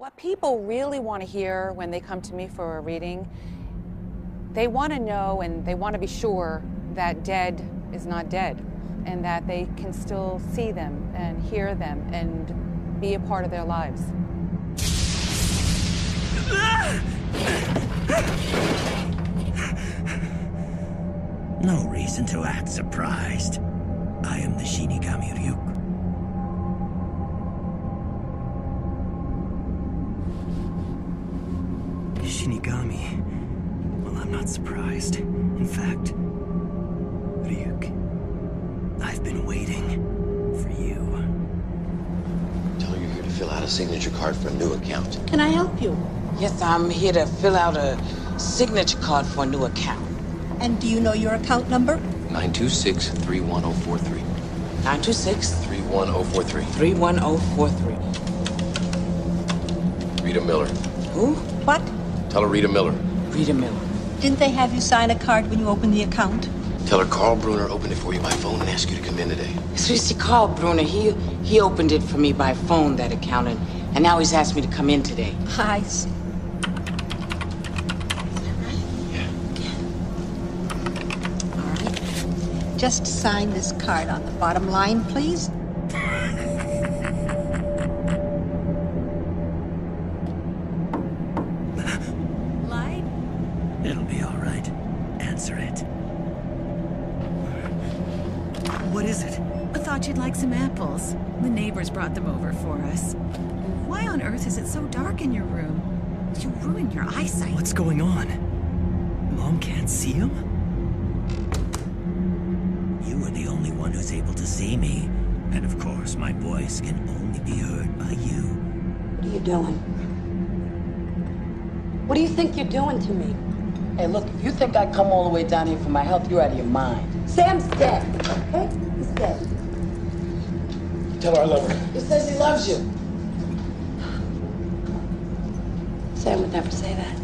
What people really want to hear when they come to me for a reading, they want to know and they want to be sure that dead is not dead, and that they can still see them and hear them and be a part of their lives. No reason to act surprised. I am the Shinigami Ryuk. Shinigami. Well, I'm not surprised. In fact, Ryuk, I've been waiting for you. Tell her you're here to fill out a signature card for a new account. Can I help you? Yes, I'm here to fill out a signature card for a new account. And do you know your account number? 926-31043. 926-31043. 31043. Rita Miller. Who? What? Tell her Rita Miller. Rita Miller. Didn't they have you sign a card when you opened the account? Tell her Carl Bruner opened it for you by phone and asked you to come in today. So you see, Carl Bruner, he opened it for me by phone, that account, and now he's asked me to come in today. I see. Yeah. All right. Just sign this card on the bottom line, please. Light? It'll be all right. Answer it. What is it? I thought you'd like some apples. The neighbors brought them over for us. Why on earth is it so dark in your room? You ruin your eyesight. What's going on? Mom can't see him? You are the only one who's able to see me. And of course, my voice can only be heard by you. What are you doing? What do you think you're doing to me? Hey, look, if you think I come all the way down here for my health, you're out of your mind. Sam's dead, okay? He's dead. Tell her I love her. He says he loves you. Sam would never say that.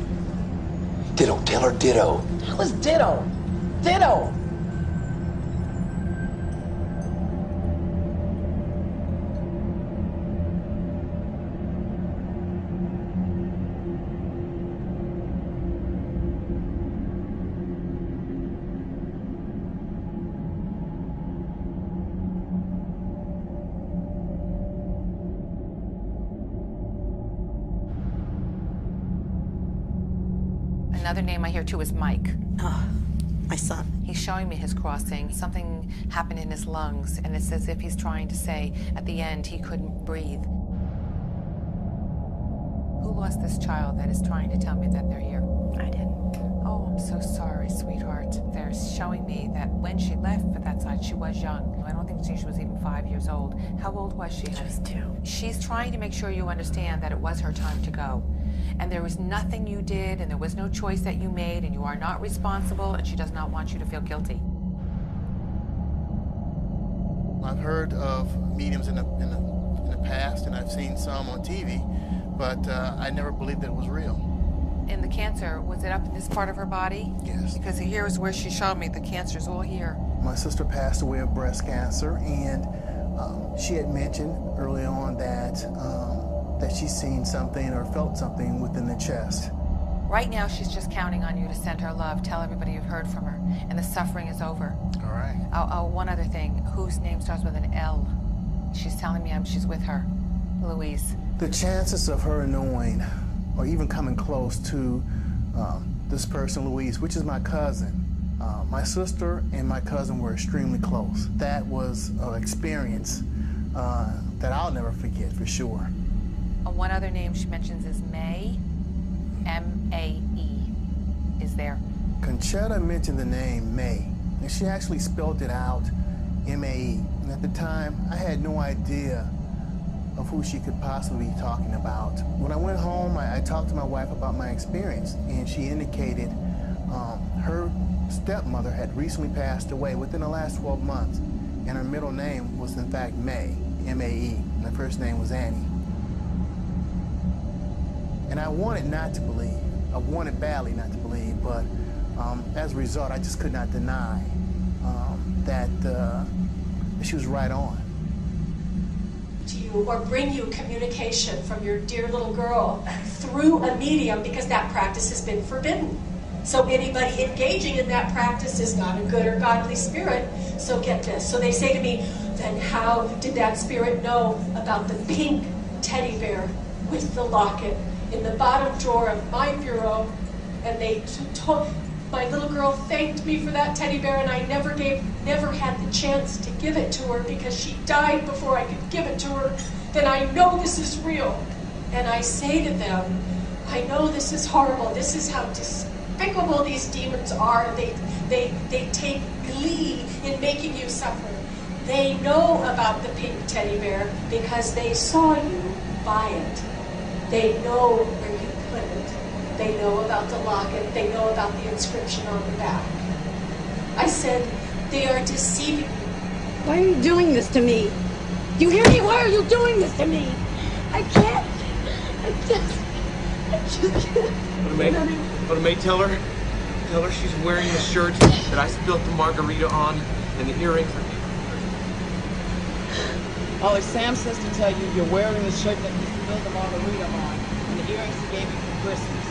Ditto. Tell her ditto. That was ditto. Ditto. Another name I hear too is Mike. Oh, my son. He's showing me his crossing. Something happened in his lungs, and it's as if he's trying to say at the end he couldn't breathe. Who lost this child that is trying to tell me that they're here? I didn't. Oh, I'm so sorry, sweetheart. They're showing me that when she left for that side, she was young. I don't think she was even 5 years old. How old was she? She was 2. She's trying to make sure you understand that it was her time to go. And there was nothing you did, and there was no choice that you made, and you are not responsible, and she does not want you to feel guilty. I've heard of mediums in the past, and I've seen some on TV, but I never believed that it was real. And the cancer, was it up in this part of her body? Yes. Because here is where she showed me the cancer's all here. My sister passed away of breast cancer, and she had mentioned early on that she's seen something or felt something within the chest. Right now, she's just counting on you to send her love, tell everybody you've heard from her, and the suffering is over. All right. One other thing, whose name starts with an L? She's telling me she's with her, Louise. The chances of her knowing or even coming close to this person, Louise, which is my cousin. My sister and my cousin were extremely close. That was an experience that I'll never forget, for sure. One other name she mentions is May, M-A-E, is there. Conchetta mentioned the name May, and she actually spelled it out, M-A-E. And at the time, I had no idea of who she could possibly be talking about. When I went home, I talked to my wife about my experience, and she indicated her stepmother had recently passed away within the last 12 months, and her middle name was in fact May, M-A-E, and her first name was Annie. And I wanted not to believe. I wanted badly not to believe, but as a result, I just could not deny that she was right on. To you. you or bring you communication from your dear little girl through a medium, because that practice has been forbidden. So anybody engaging in that practice is not a good or godly spirit. So get this. So they say to me, then how did that spirit know about the pink teddy bear with the locket in the bottom drawer of my bureau? And they told, my little girl thanked me for that teddy bear, and I never had the chance to give it to her because she died before I could give it to her. Then I know this is real. And I say to them, I know this is horrible. This is how despicable these demons are. They take glee in making you suffer. They know about the pink teddy bear because they saw you buy it. They know where you put it. They know about the locket. They know about the inscription on the back. I said, they are deceiving you. Why are you doing this to me? You hear me? Why are you doing this to me? I can't. I just can't. What a mate, tell her she's wearing the shirt that I spilt the margarita on and the earrings. Ollie, Sam says to tell you you're wearing the shirt that he spilled the margarita on and the earrings he gave you for Christmas.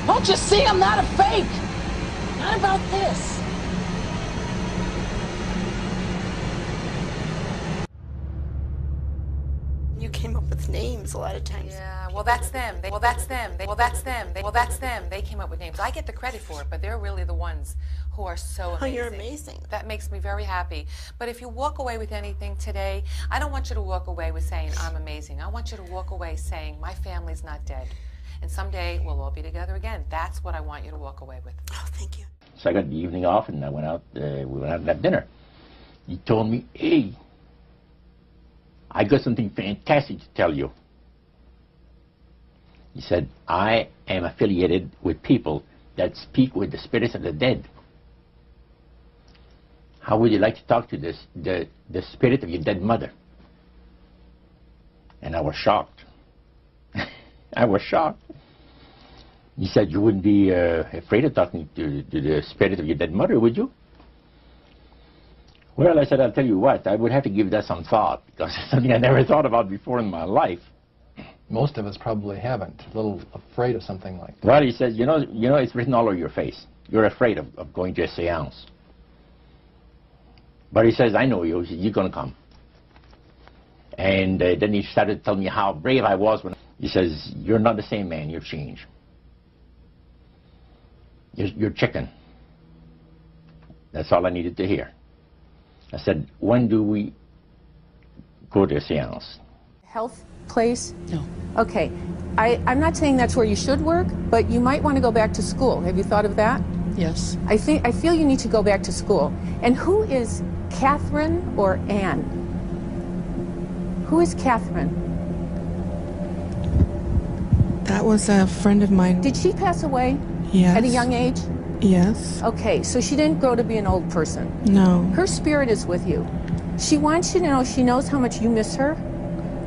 Don't you see I'm not a fake? Not about this. You came up with names a lot of times. Yeah, well, that's them. They came up with names. I get the credit for it, but they're really the ones who are so amazing. Oh, you're amazing. That makes me very happy. But if you walk away with anything today, I don't want you to walk away with saying, I'm amazing. I want you to walk away saying, my family's not dead. And someday we'll all be together again. That's what I want you to walk away with. Oh, thank you. So I got the evening off, and I went out. We went out and had dinner. He told me, "Hey, I got something fantastic to tell you." He said, "I am affiliated with people that speak with the spirits of the dead. How would you like to talk to the spirit of your dead mother?" And I was shocked. I was shocked. He said, "You wouldn't be afraid of talking to the spirit of your dead mother, would you?" Well, I said, "I'll tell you what, I would have to give that some thought, because it's something I never thought about before in my life." Most of us probably haven't. A little afraid of something like that. Well, he said, you know, it's written all over your face. You're afraid of going to a seance. But he says, "I know you. You're going to come." And then he started telling me how brave I was. When he says, "You're not the same man. You've changed. You're chicken." That's all I needed to hear. I said, "When do we go to a seance?" Health place? No. Okay. I'm not saying that's where you should work, but you might want to go back to school. Have you thought of that? Yes. I feel you need to go back to school. And who is Catherine or Anne? Who is Catherine? That was a friend of mine. Did she pass away? Yes. At a young age? Yes. Okay, so she didn't grow to be an old person. No. Her spirit is with you. She wants you to know she knows how much you miss her.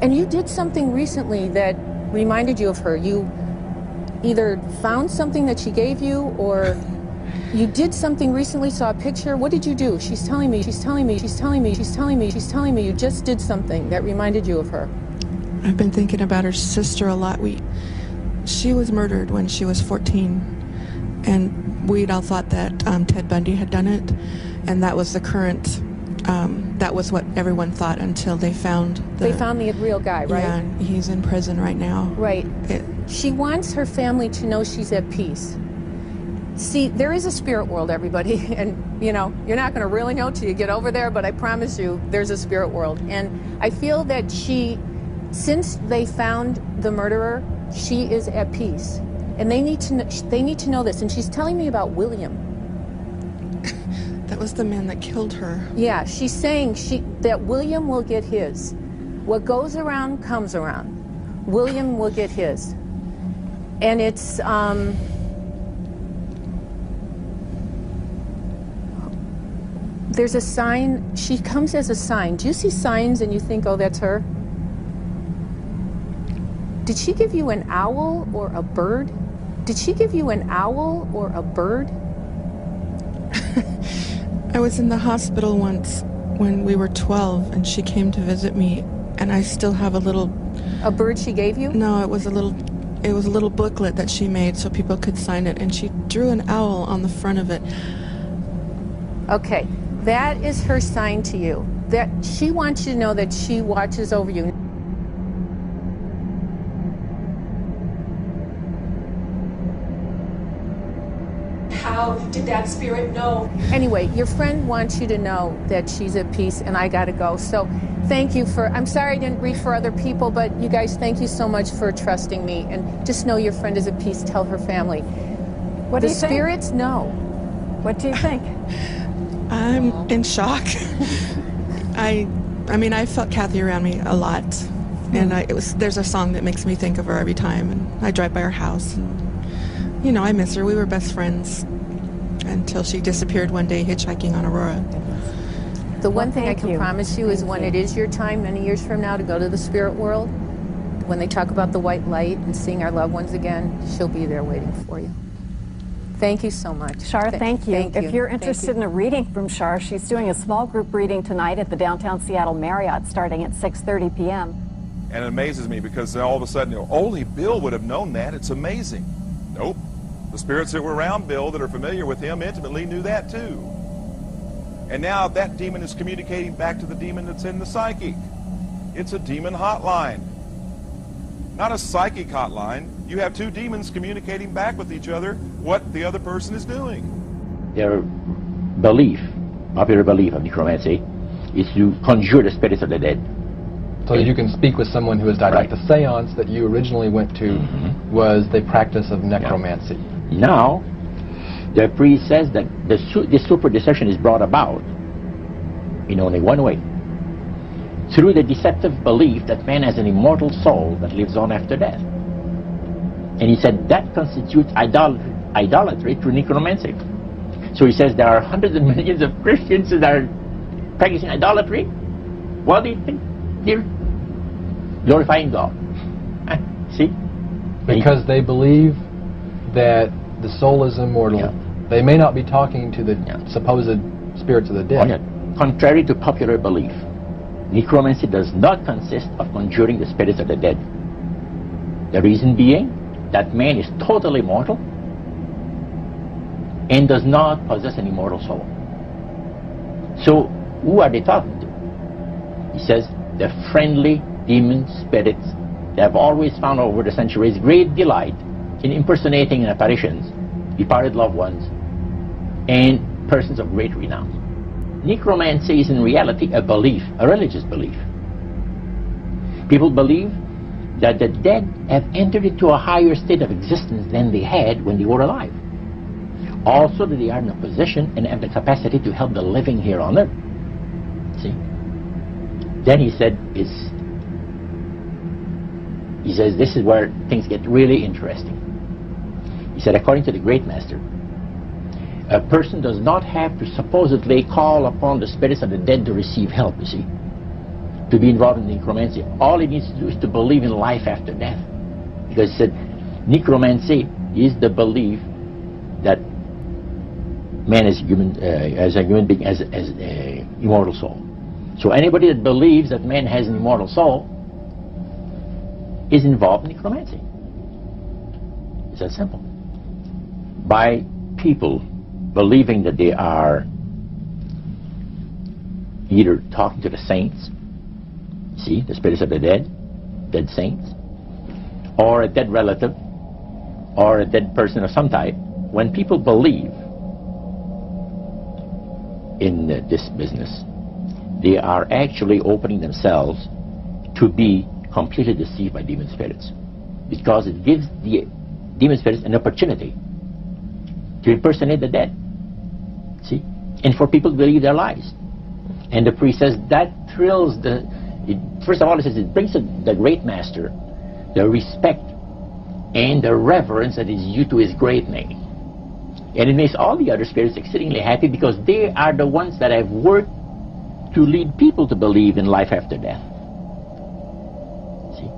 And you did something recently that reminded you of her. You either found something that she gave you, or you did something recently, saw a picture. What did you do? She's telling me you just did something that reminded you of her. I've been thinking about her sister a lot. She was murdered when she was 14, and we'd all thought that Ted Bundy had done it, and that was the current, that was what everyone thought until they found the real guy, right? Yeah, and he's in prison right now. Right. She wants her family to know she's at peace. See, there is a spirit world, everybody, and you're not going to really know till you get over there, but I promise you there's a spirit world. And I feel that since they found the murderer, she is at peace. And they need to know this. And she's telling me about William. That was the man that killed her. Yeah, she's saying that William will get his. What goes around comes around. William will get his. And it's there's a sign. She comes as a sign. Do you see signs and you think, oh, that's her? Did she give you an owl or a bird? Did she give you an owl or a bird? I was in the hospital once when we were 12, and she came to visit me, and I still have a little... A bird she gave you? No, it was a little booklet that she made so people could sign it, and she drew an owl on the front of it. Okay, that is her sign to you. That she wants you to know that she watches over you. How did that spirit know? Anyway, your friend wants you to know that she's at peace, and I gotta go. So thank you for, I'm sorry I didn't read for other people, but you guys, thank you so much for trusting me. And just know your friend is at peace. Tell her family. What do you think? The spirits know. What do you think? I'm in shock. I mean, I felt Kathy around me a lot. And there's a song that makes me think of her every time. And I drive by her house. And, you know, I miss her. We were best friends until she disappeared one day hitchhiking on Aurora. The one thing I can promise you is when it is your time, many years from now, to go to the spirit world, when they talk about the white light and seeing our loved ones again, she'll be there waiting for you. Thank you so much. Shar, thank you. If you're interested in a reading from Shar, she's doing a small group reading tonight at the downtown Seattle Marriott starting at 6:30 p.m. And it amazes me because all of a sudden, only Bill would have known that. It's amazing. Nope. The spirits that were around Bill that are familiar with him intimately knew that too. And now that demon is communicating back to the demon that's in the psychic. It's a demon hotline. Not a psychic hotline. You have two demons communicating back with each other what the other person is doing. Their belief, popular belief of necromancy, is to conjure the spirits of the dead. So you can speak with someone who has died. Right. Like the seance that you originally went to was the practice of necromancy. Yeah. Now, the priest says that the super deception is brought about in only one way. Through the deceptive belief that man has an immortal soul that lives on after death. And he said that constitutes idolatry through necromancy. So he says there are hundreds of millions of Christians that are practicing idolatry. What do you think? They're glorifying God. See? Because they believe that the soul is immortal. Yeah. They may not be talking to the supposed spirits of the dead. Contrary to popular belief, necromancy does not consist of conjuring the spirits of the dead. The reason being that man is totally mortal and does not possess an immortal soul. So who are they talking to? He says the friendly demon spirits that have always found over the centuries great delight in impersonating in apparitions departed loved ones and persons of great renown. Necromancy is in reality a belief, a religious belief. People believe that the dead have entered into a higher state of existence than they had when they were alive. Also that they are in a position and have the capacity to help the living here on earth. See? Then he said, he says this is where things get really interesting. He said, according to the great master, a person does not have to supposedly call upon the spirits of the dead to receive help, you see, to be involved in necromancy. All he needs to do is to believe in life after death. Because he said, necromancy is the belief that man is human, as a human being, as an immortal soul. So anybody that believes that man has an immortal soul is involved in necromancy. It's that simple. By people believing that they are either talking to the saints, see, the spirits of the dead saints, or a dead relative, or a dead person of some type. When people believe in this business, they are actually opening themselves to be completely deceived by demon spirits, because it gives the demon spirits an opportunity to impersonate the dead, see, and for people to believe their lies. And the priest says that thrills first of all, it says it brings the great master the respect and the reverence that is due to his great name. And it makes all the other spirits exceedingly happy because they are the ones that have worked to lead people to believe in life after death. See?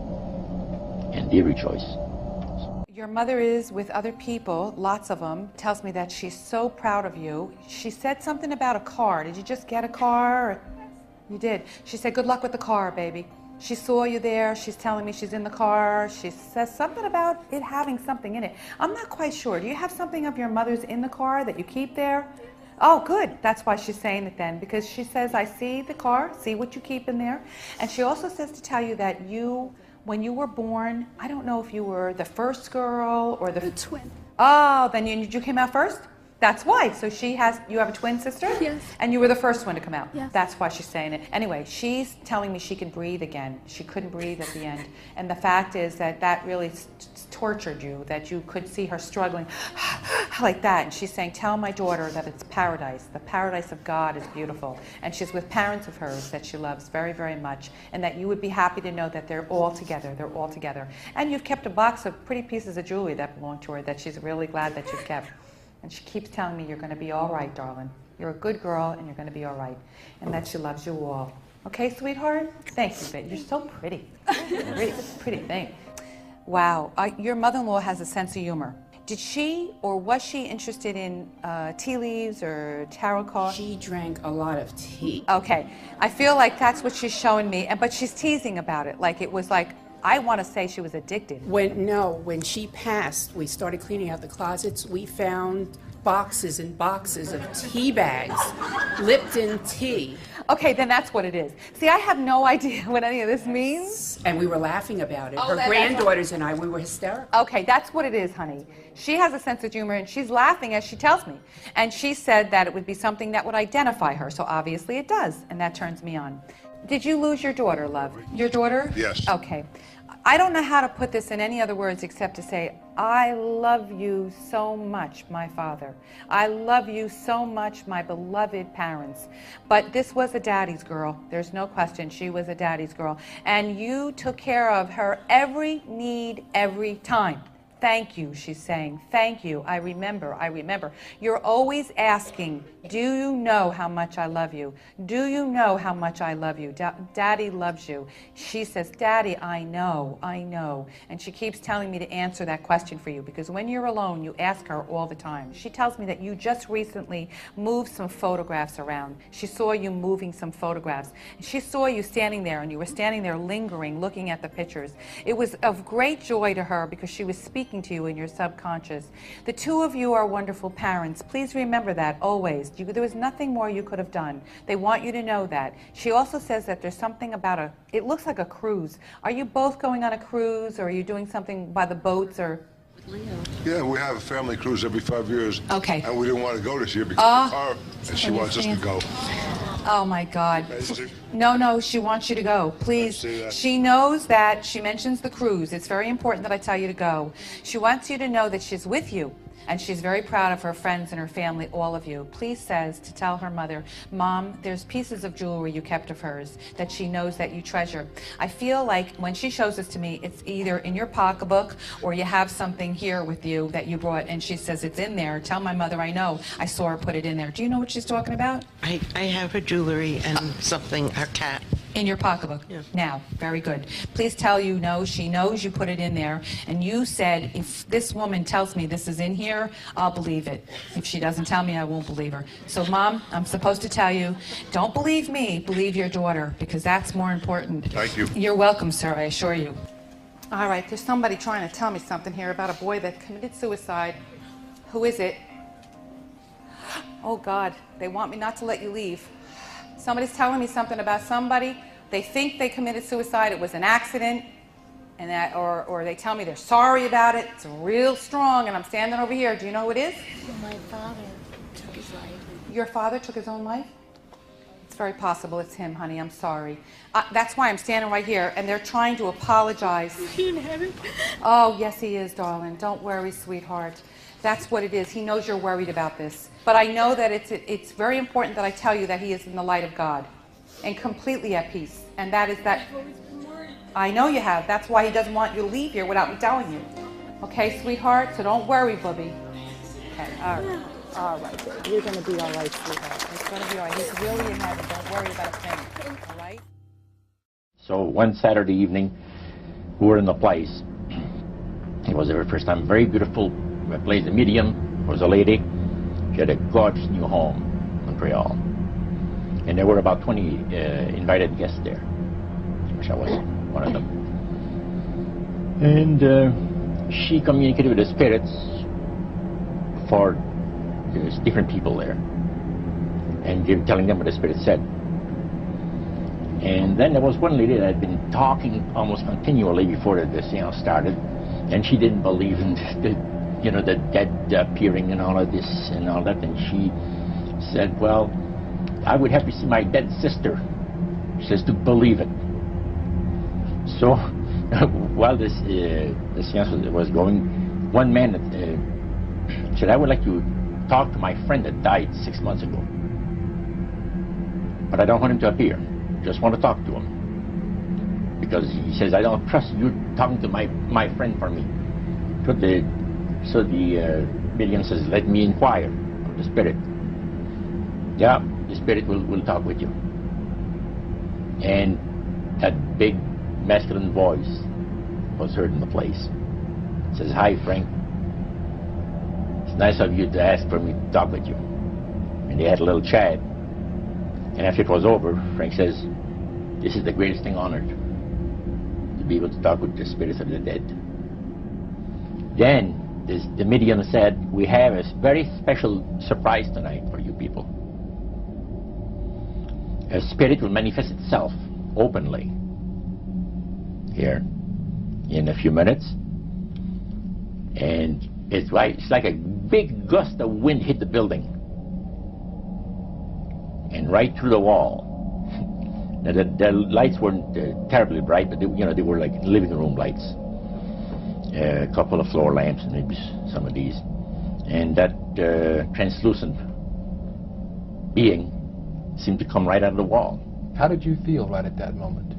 And they rejoice. Your mother is with other people, lots of them, tells me that she's so proud of you. She said something about a car. Did you just get a car? You did. She said, good luck with the car, baby. She saw you there. She's telling me she's in the car. She says something about it having something in it. I'm not quite sure. Do you have something of your mother's in the car that you keep there? Oh, good. That's why she's saying it then, because she says, I see the car, see what you keep in there. And she also says to tell you that you, when you were born, I don't know if you were the first girl or the twin. Oh, then you came out first? That's why. So you have a twin sister? Yes. And you were the first one to come out? Yes. That's why she's saying it. Anyway, she's telling me she can breathe again. She couldn't breathe at the end. And the fact is that really tortured you, that you could see her struggling like that. And she's saying, tell my daughter that it's paradise. The paradise of God is beautiful. And she's with parents of hers that she loves very, very much. And that you would be happy to know that they're all together. They're all together. And you've kept a box of pretty pieces of jewelry that belong to her that she's really glad that you've kept. And she keeps telling me you're going to be all right, darling. You're a good girl, and you're going to be all right. And that she loves you all. Okay, sweetheart? Thank you, babe. You're so pretty. Pretty thing. Wow. Your mother-in-law has a sense of humor. Did she, or was she interested in tea leaves or tarot cards? She drank a lot of tea. Okay. I feel like that's what she's showing me. But she's teasing about it. Like it was like, I want to say she was addicted. When she passed, we started cleaning out the closets. We found boxes and boxes of tea bags, Lipton tea. Okay, then that's what it is. See, I have no idea what any of this means. And we were laughing about it. Oh, Her granddaughters and I, we were hysterical. Okay, that's what it is, honey. She has a sense of humor, and she's laughing as she tells me. And she said that it would be something that would identify her, so obviously it does, and that turns me on. Did you lose your daughter, love? Your daughter? Yes. Okay. I don't know how to put this in any other words except to say, I love you so much, my father. I love you so much, my beloved parents. But this was a daddy's girl. There's no question. She was a daddy's girl. And you took care of her every need, every time. Thank you, she's saying. Thank you. I remember. I remember. You're always asking, do you know how much I love you? Do you know how much I love you? Daddy loves you. She says, Daddy, I know. I know. And she keeps telling me to answer that question for you, because when you're alone, you ask her all the time. She tells me that you just recently moved some photographs around. She saw you moving some photographs. She saw you standing there, and you were standing there lingering, looking at the pictures. It was of great joy to her because she was speaking to you in your subconscious. The two of you are wonderful parents. Please remember that always. There was nothing more you could have done. They want you to know that. She also says that there's something about it looks like a cruise. Are you both going on a cruise, or are you doing something by the boats, or? Yeah, we have a family cruise every 5 years. Okay. And we didn't want to go this year because of the car, and she wants us to go. Oh my God. No, she wants you to go. Please. She knows that. She mentions the cruise. It's very important that I tell you to go. She wants you to know that she's with you. And she's very proud of her friends and her family, all of you. Please says to tell her mother, Mom, there's pieces of jewelry you kept of hers that she knows that you treasure. I feel like when she shows this to me, it's either in your pocketbook or you have something here with you that you brought, and she says it's in there. Tell my mother I know. I saw her put it in there. Do you know what she's talking about? I have her jewelry and something, her cat. In your pocketbook? Yeah. Now, very good. Please tell you no, she knows you put it in there, and you said, if this woman tells me this is in here, I'll believe it. If she doesn't tell me, I won't believe her. So, Mom, I'm supposed to tell you, don't believe me, believe your daughter, because that's more important. Thank you. You're welcome, sir, I assure you. All right, there's somebody trying to tell me something here about a boy that committed suicide. Who is it? Oh, God, they want me not to let you leave. Somebody's telling me something about somebody. They think they committed suicide. It was an accident, and that, or they tell me they're sorry about it. It's real strong, and I'm standing over here. Do you know who it is? My father took his life. Your father took his own life? It's very possible it's him, honey. I'm sorry. That's why I'm standing right here, and they're trying to apologize. Is he in heaven? Oh, yes, he is, darling. Don't worry, sweetheart. That's what it is. He knows you're worried about this. But I know that it's very important that I tell you that he is in the light of God and completely at peace. And that is that. I know you have. That's why he doesn't want you to leave here without me telling you. Okay, sweetheart? So don't worry, Bubby. Okay, all right. All right, baby. You're going to be all right, sweetheart. It's going to be all right. He's really in heaven. Don't worry about a thing. All right? So one Saturday evening, we were in the place. It was the very first time. Very beautiful. Played the medium. Was a lady. She had a gorgeous new home in Montreal. And there were about 20 invited guests there, which I was one of them. And she communicated with the spirits for different people there, and telling them what the spirit said. And then there was one lady that had been talking almost continually before the seance started, and she didn't believe in the dead appearing and all of this and all that, and she said, well, I would have to see my dead sister, she says, to believe it. So while the seance was going, one man said, I would like to talk to my friend that died 6 months ago, but I don't want him to appear. Just want to talk to him, because he says, I don't trust you talking to my friend for me. So the medium says, let me inquire of the spirit. Yeah, the spirit will talk with you. And that big masculine voice was heard in the place. It says, hi, Frank. It's nice of you to ask for me to talk with you. And they had a little chat. And after it was over, Frank says, this is the greatest thing on earth, to be able to talk with the spirits of the dead. Then the medium said, we have a very special surprise tonight for you people. A spirit will manifest itself openly here in a few minutes. And it's like a big gust of wind hit the building. And right through the wall. Now the lights weren't terribly bright, but they were like living room lights. A couple of floor lamps and maybe some of these. And that translucent being seemed to come right out of the wall. How did you feel right at that moment?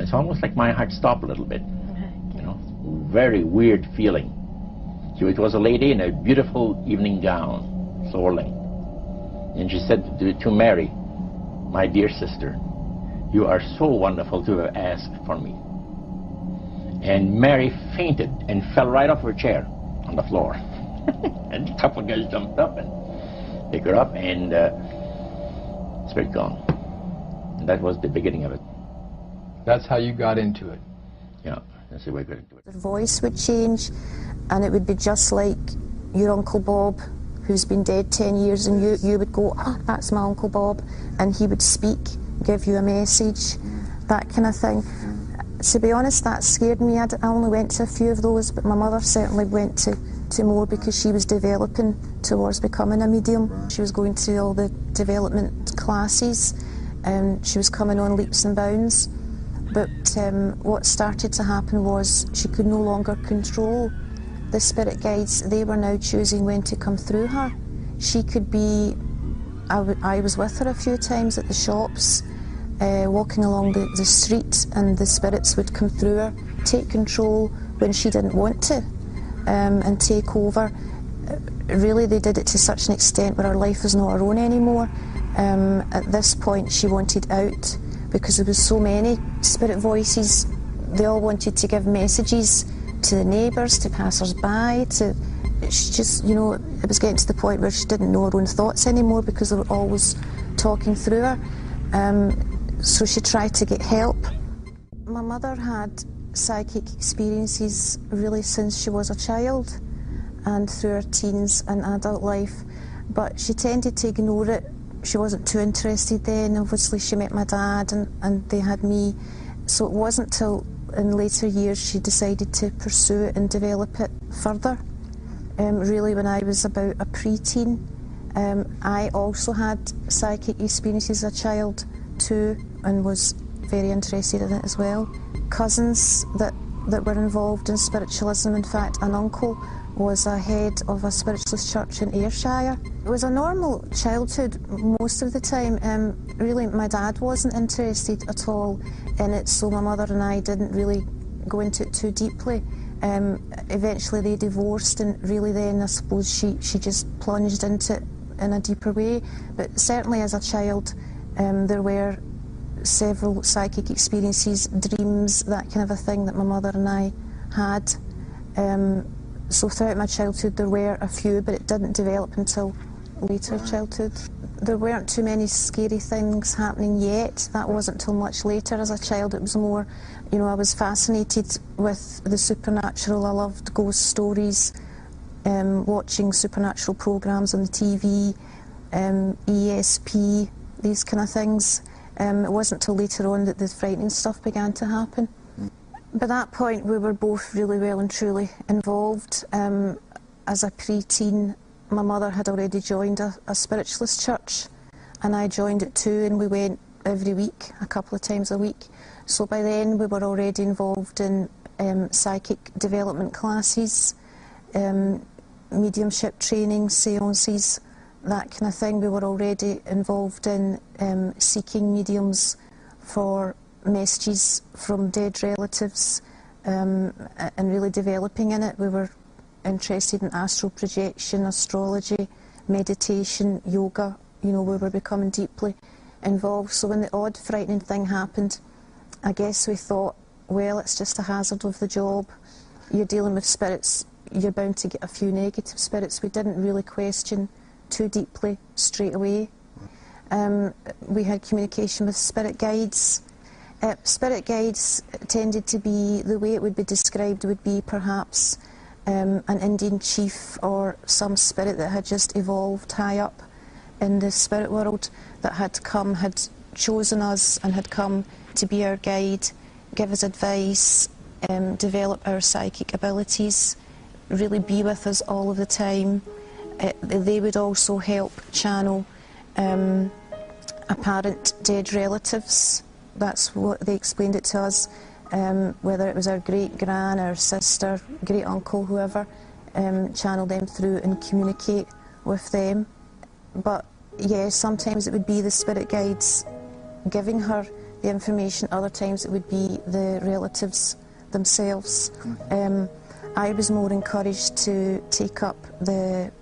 It's almost like my heart stopped a little bit. Very weird feeling. So it was a lady in a beautiful evening gown, floor length. And she said to Mary, my dear sister, you are so wonderful to have asked for me. And Mary fainted and fell right off her chair on the floor. And a couple of guys jumped up and picked her up, and spirit gone. And that was the beginning of it. That's how you got into it? Yeah, that's the way I got into it. The voice would change, and it would be just like your Uncle Bob, who's been dead 10 years, and you would go, oh, that's my Uncle Bob, and he would speak, give you a message, that kind of thing. To be honest, that scared me. I only went to a few of those, but my mother certainly went to more because she was developing towards becoming a medium. She was going to all the development classes, and she was coming on leaps and bounds. But what started to happen was she could no longer control the spirit guides. They were now choosing when to come through her. She could be, I was with her a few times at the shops, walking along the street, and the spirits would come through her, take control when she didn't want to, and take over. Really, they did it to such an extent where her life was not her own anymore. At this point, she wanted out because there was so many spirit voices. They all wanted to give messages to the neighbours, to passers-by, she just, it was getting to the point where she didn't know her own thoughts anymore because they were always talking through her. So she tried to get help. My mother had psychic experiences really since she was a child and through her teens and adult life, but she tended to ignore it. She wasn't too interested then. Obviously she met my dad and they had me, so it wasn't till in later years she decided to pursue it and develop it further. Really when I was about a pre-teen. I also had psychic experiences as a child too, and was very interested in it as well. Cousins that were involved in spiritualism. In fact, an uncle was a head of a spiritualist church in Ayrshire. It was a normal childhood most of the time. Really, my dad wasn't interested at all in it, so my mother and I didn't really go into it too deeply. Eventually they divorced, and really then I suppose she just plunged into it in a deeper way. But certainly as a child, there were several psychic experiences, dreams, that kind of a thing that my mother and I had. So throughout my childhood there were a few, but it didn't develop until later childhood. There weren't too many scary things happening yet. That wasn't till much later as a child. It was more, you know, I was fascinated with the supernatural. I loved ghost stories, watching supernatural programs on the TV, ESP, these kind of things. It wasn't till later on that the frightening stuff began to happen. By that point we were both really well and truly involved. As a pre-teen, my mother had already joined a spiritualist church, and I joined it too, and we went every week, a couple of times a week. So by then we were already involved in psychic development classes, mediumship training, seances, that kind of thing. We were already involved in seeking mediums for messages from dead relatives, and really developing in it. We were interested in astral projection, astrology, meditation, yoga. You know, we were becoming deeply involved. So when the odd frightening thing happened, I guess we thought, well, it's just a hazard of the job. You're dealing with spirits, you're bound to get a few negative spirits. We didn't really question too deeply straight away. We had communication with spirit guides. Spirit guides tended to be, the way it would be described would be perhaps an Indian chief or some spirit that had just evolved high up in the spirit world, that had come, had chosen us and had come to be our guide, give us advice, develop our psychic abilities, really be with us all of the time. They would also help channel apparent dead relatives. That's what they explained it to us, whether it was our great-gran, our sister, great-uncle, whoever, channel them through and communicate with them. But yeah, sometimes it would be the spirit guides giving her the information, other times it would be the relatives themselves. I was more encouraged to take up the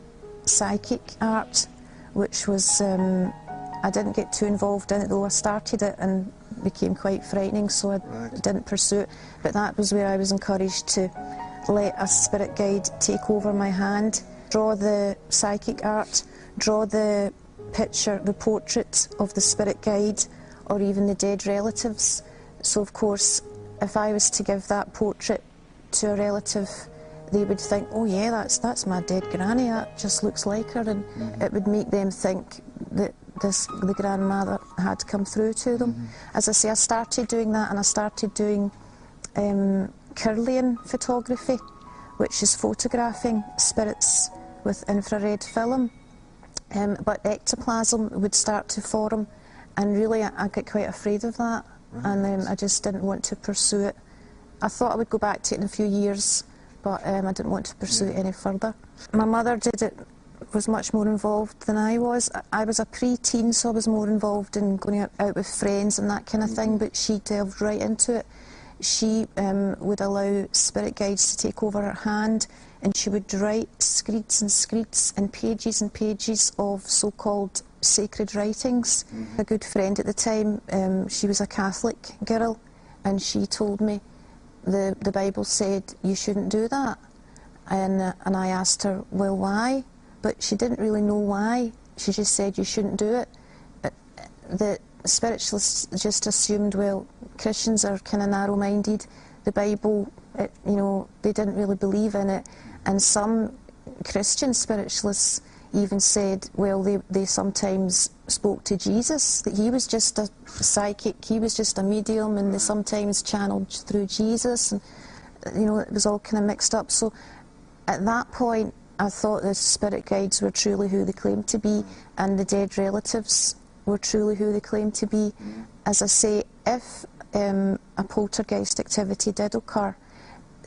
psychic art, which was, I didn't get too involved in it, though I started it and became quite frightening, so I didn't pursue it. But that was where I was encouraged to let a spirit guide take over my hand, draw the psychic art, draw the picture, the portrait of the spirit guide, or even the dead relatives. So of course, if I was to give that portrait to a relative, they would think, oh yeah, that's my dead granny, that just looks like her, and it would make them think that the grandmother had come through to them. As I say, I started doing that, and I started doing Kirlian photography, which is photographing spirits with infrared film. But ectoplasm would start to form, and really I got quite afraid of that, and I just didn't want to pursue it. I thought I would go back to it in a few years, but I didn't want to pursue it any further. My mother was much more involved than I was. I was a pre-teen, so I was more involved in going out with friends and that kind of thing, but she delved right into it. She would allow spirit guides to take over her hand, and she would write screeds and screeds and pages of so-called sacred writings. A good friend at the time, she was a Catholic girl, and she told me the Bible said you shouldn't do that. And I asked her, well, why? But she didn't really know why. She just said you shouldn't do it. The spiritualists just assumed, well, Christians are kind of narrow-minded. The Bible, you know, they didn't really believe in it. And some Christian spiritualists even said, well, they sometimes spoke to Jesus, that he was just a psychic, he was just a medium, and they sometimes channeled through Jesus, and you know, it was all kind of mixed up. So at that point, I thought the spirit guides were truly who they claimed to be, and the dead relatives were truly who they claimed to be. As I say, if a poltergeist activity did occur,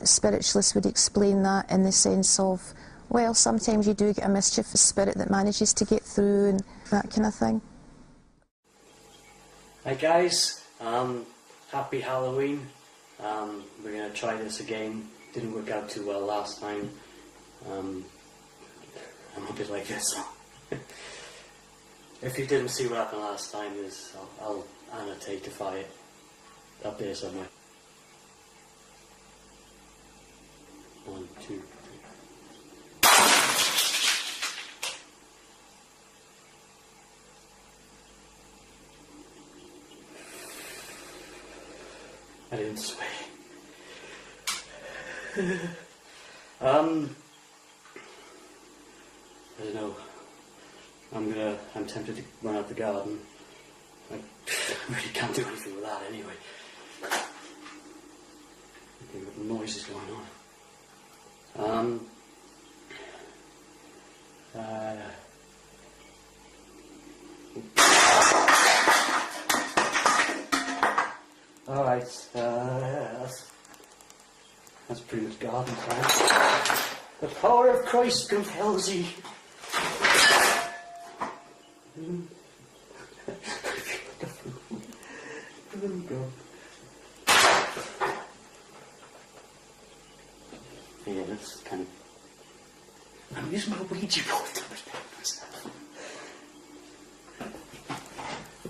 spiritualists would explain that in the sense of, well, sometimes you do get a mischievous spirit that manages to get through and that kind of thing. Hi guys, happy Halloween. We're going to try this again. Didn't work out too well last time. I'm a bit like this. If you didn't see what happened last time, I'll annotatify it up there somewhere. 1, 2, 3. I didn't sway. I don't know. I'm tempted to run out the garden. I really can't do anything with that anyway. The noise is going on. Alright, that's pretty much garden time. The power of Christ compels thee. There we go. Yeah, that's kind of... I'm using my Ouija board to protect myself.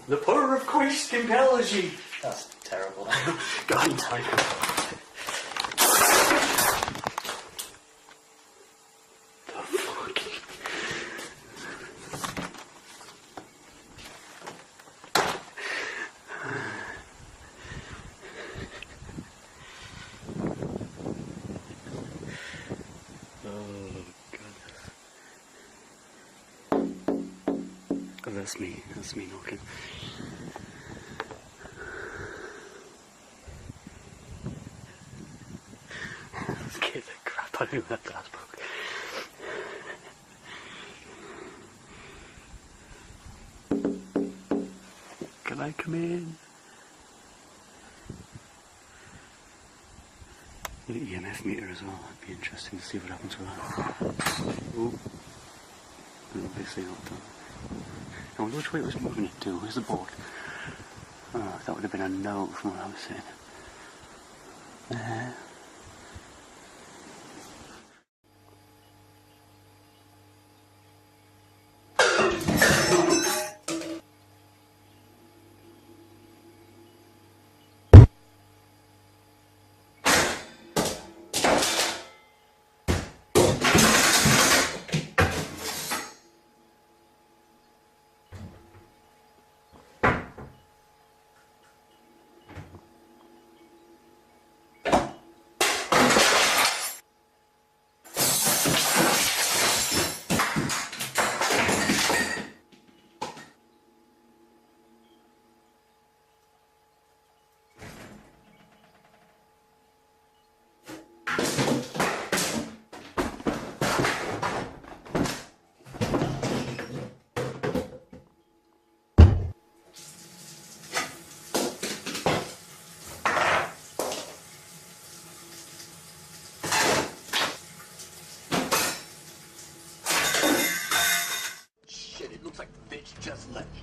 The power of Christ compels thee. That's terrible. Garden time. That's me knocking. Scared the crap out of me when that glass broke. Can I come in? The EMF meter as well. It'd be interesting to see what happens with that. Ooh. Obviously not done. I wonder which way it was moving it to. Where's the board? Oh, that would have been a no from what I was saying.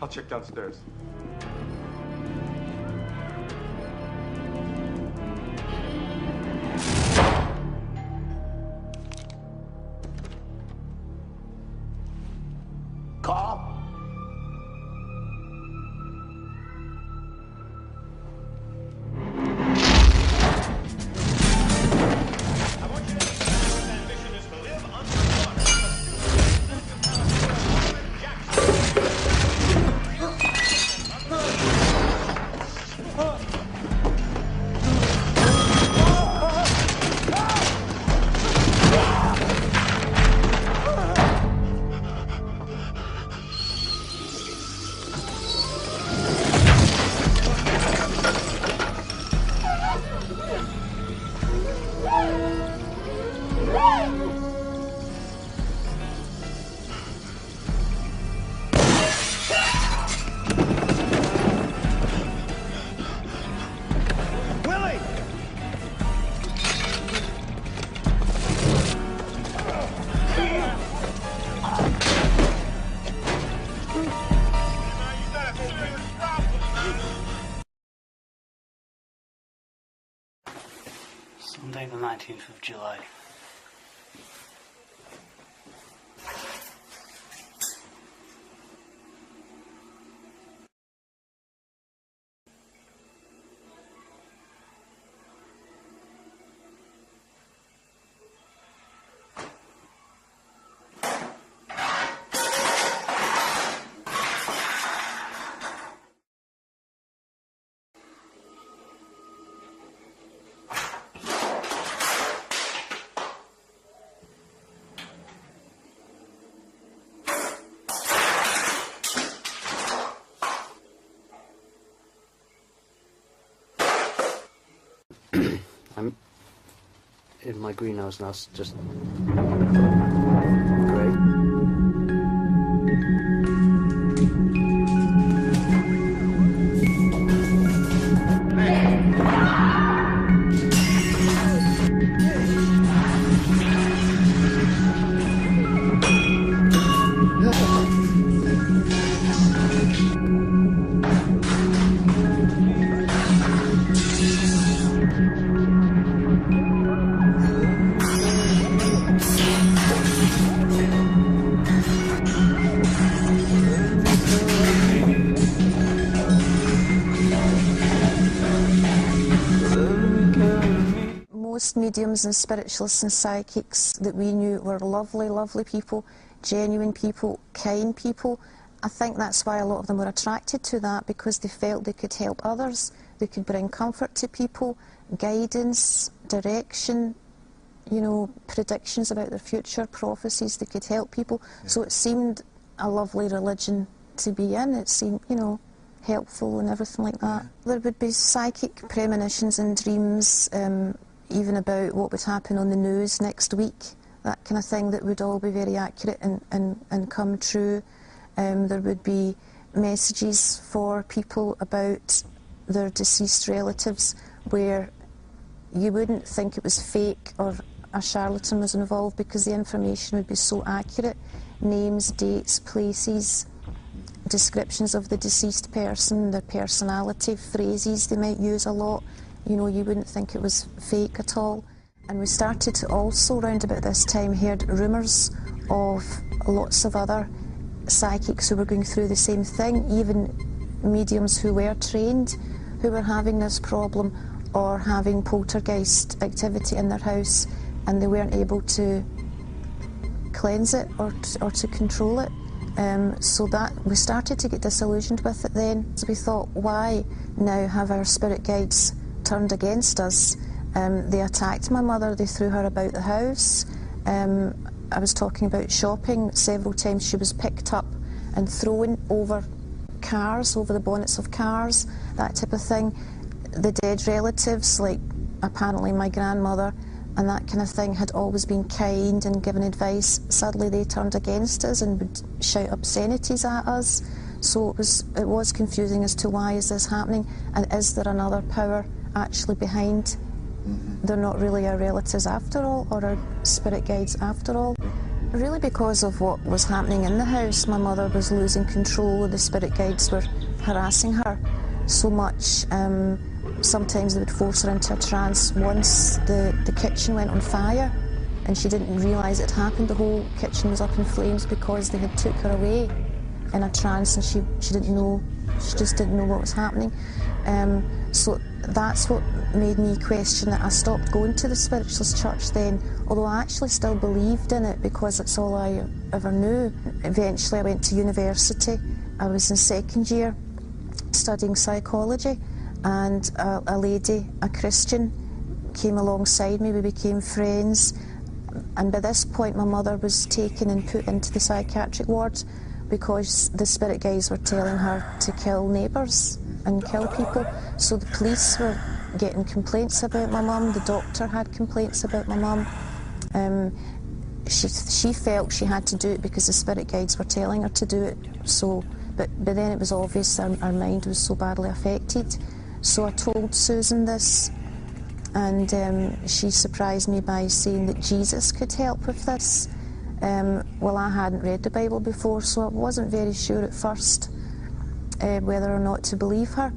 I'll check downstairs. Call. Sunday the 19th of July. I'm in my greenhouse now, it's just great. Most mediums and spiritualists and psychics that we knew were lovely, lovely people, genuine people, kind people. I think that's why a lot of them were attracted to that, because they felt they could help others, they could bring comfort to people, guidance, direction, you know, predictions about their future, prophecies, they could help people. Yeah. So it seemed a lovely religion to be in. It seemed, you know, helpful and everything like that. Yeah. There would be psychic premonitions and dreams, even about what would happen on the news next week, that kind of thing, that would all be very accurate and come true. There would be messages for people about their deceased relatives where you wouldn't think it was fake or a charlatan was involved, because the information would be so accurate. Names, dates, places, descriptions of the deceased person, their personality, phrases they might use a lot. You know, you wouldn't think it was fake at all. And we started to also, round about this time, heard rumours of lots of other psychics who were going through the same thing, even mediums who were trained, who were having this problem or having poltergeist activity in their house, and they weren't able to cleanse it or to control it. So that we started to get disillusioned with it then. So we thought, why now have our spirit guides turned against us? They attacked my mother, they threw her about the house. I was talking about shopping. Several times she was picked up and thrown over cars, over the bonnets of cars, that type of thing. The dead relatives, like apparently my grandmother and that kind of thing, had always been kind and given advice. Suddenly they turned against us and would shout obscenities at us. So it was confusing as to why is this happening, and is there another power actually behind? They're not really our relatives after all, or our spirit guides after all. Really because of what was happening in the house. My mother was losing control, the spirit guides were harassing her so much. Sometimes they would force her into a trance. Once the kitchen went on fire and she didn't realise it happened. The whole kitchen was up in flames because they had took her away in a trance, and she didn't know, she just didn't know what was happening. So that's what made me question it. I stopped going to the spiritualist church then, although I actually still believed in it because it's all I ever knew. Eventually I went to university. I was in second year studying psychology, and a lady, a Christian, came alongside me. We became friends, and by this point my mother was taken and put into the psychiatric ward because the spirit guides were telling her to kill neighbours and kill people. So the police were getting complaints about my mum, the doctor had complaints about my mum. She felt she had to do it because the spirit guides were telling her to do it. So, but then it was obvious our mind was so badly affected. So I told Susan this, and she surprised me by saying that Jesus could help with this. Well, I hadn't read the Bible before, so I wasn't very sure at first whether or not to believe her.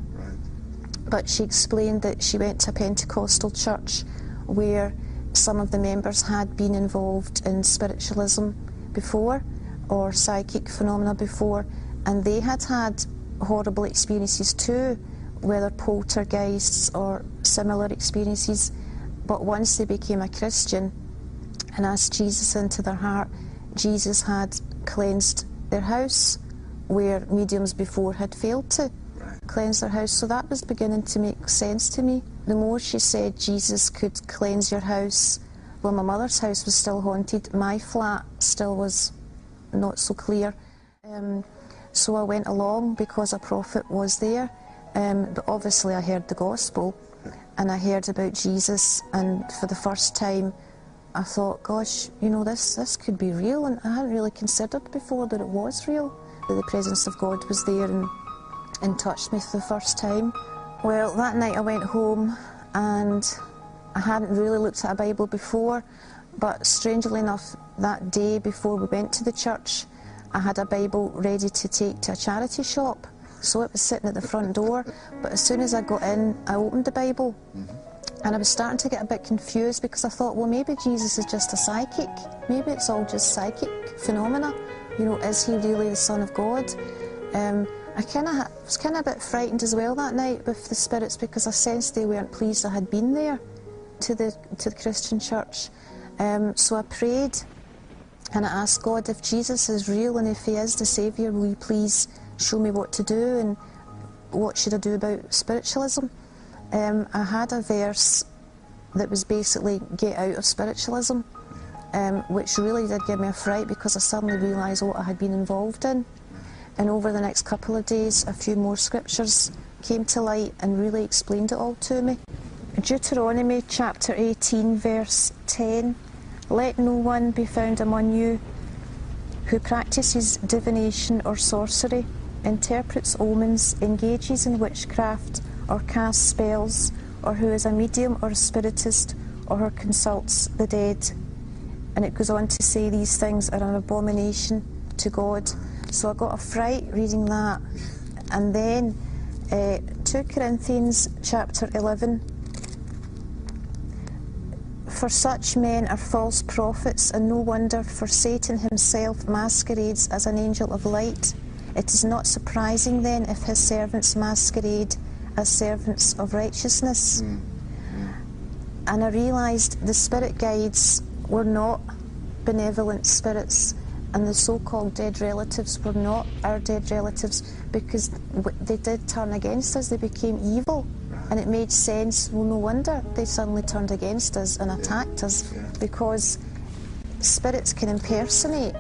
But she explained that she went to a Pentecostal church where some of the members had been involved in spiritualism before, or psychic phenomena before, and they had had horrible experiences too, whether poltergeists or similar experiences. But once they became a Christian and asked Jesus into their heart, Jesus had cleansed their house where mediums before had failed to cleanse their house. So that was beginning to make sense to me. The more she said Jesus could cleanse your house, well, my mother's house was still haunted, my flat still was not so clear. So I went along because a prophet was there. But obviously I heard the gospel, and I heard about Jesus, and for the first time I thought, gosh, you know, this could be real, and I hadn't really considered before that it was real. The presence of God was there and touched me for the first time. Well, that night I went home, and I hadn't really looked at a Bible before, but strangely enough, that day before we went to the church, I had a Bible ready to take to a charity shop. So it was sitting at the front door, but as soon as I got in, I opened the Bible. And I was starting to get a bit confused because I thought, well, maybe Jesus is just a psychic. Maybe it's all just psychic phenomena. You know, is he really the Son of God? I was kind of a bit frightened as well that night with the spirits because I sensed they weren't pleased I had been there to the Christian church. So I prayed and I asked God, if Jesus is real and if he is the Saviour, will you please show me what to do and what should I do about spiritualism? I had a verse that was basically get out of spiritualism, which really did give me a fright because I suddenly realised what I had been involved in. And over the next couple of days, a few more scriptures came to light and really explained it all to me. Deuteronomy chapter 18 verse 10, let no one be found among you who practices divination or sorcery, interprets omens, engages in witchcraft, or casts spells, or who is a medium or a spiritist, or who consults the dead. And it goes on to say these things are an abomination to God. So I got a fright reading that. And then 2 Corinthians chapter 11. For such men are false prophets, and no wonder, for Satan himself masquerades as an angel of light. It is not surprising then if his servants masquerade as servants of righteousness. And I realised the spirit guides were not benevolent spirits, and the so-called dead relatives were not our dead relatives, because they did turn against us. They became evil, and it made sense. Well, no wonder they suddenly turned against us and attacked us, because spirits can impersonate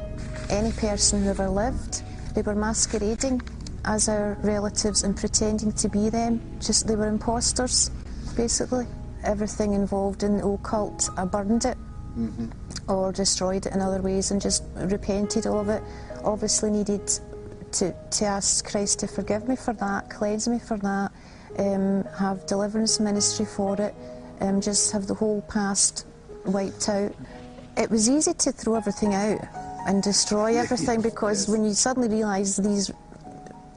any person who ever lived. They were masquerading as our relatives and pretending to be them. Just they were imposters, basically. Everything involved in the occult, I burned it or destroyed it in other ways and just repented of it. Obviously needed to ask Christ to forgive me for that, cleanse me for that, have deliverance ministry for it, just have the whole past wiped out. It was easy to throw everything out and destroy everything, because when you suddenly realise these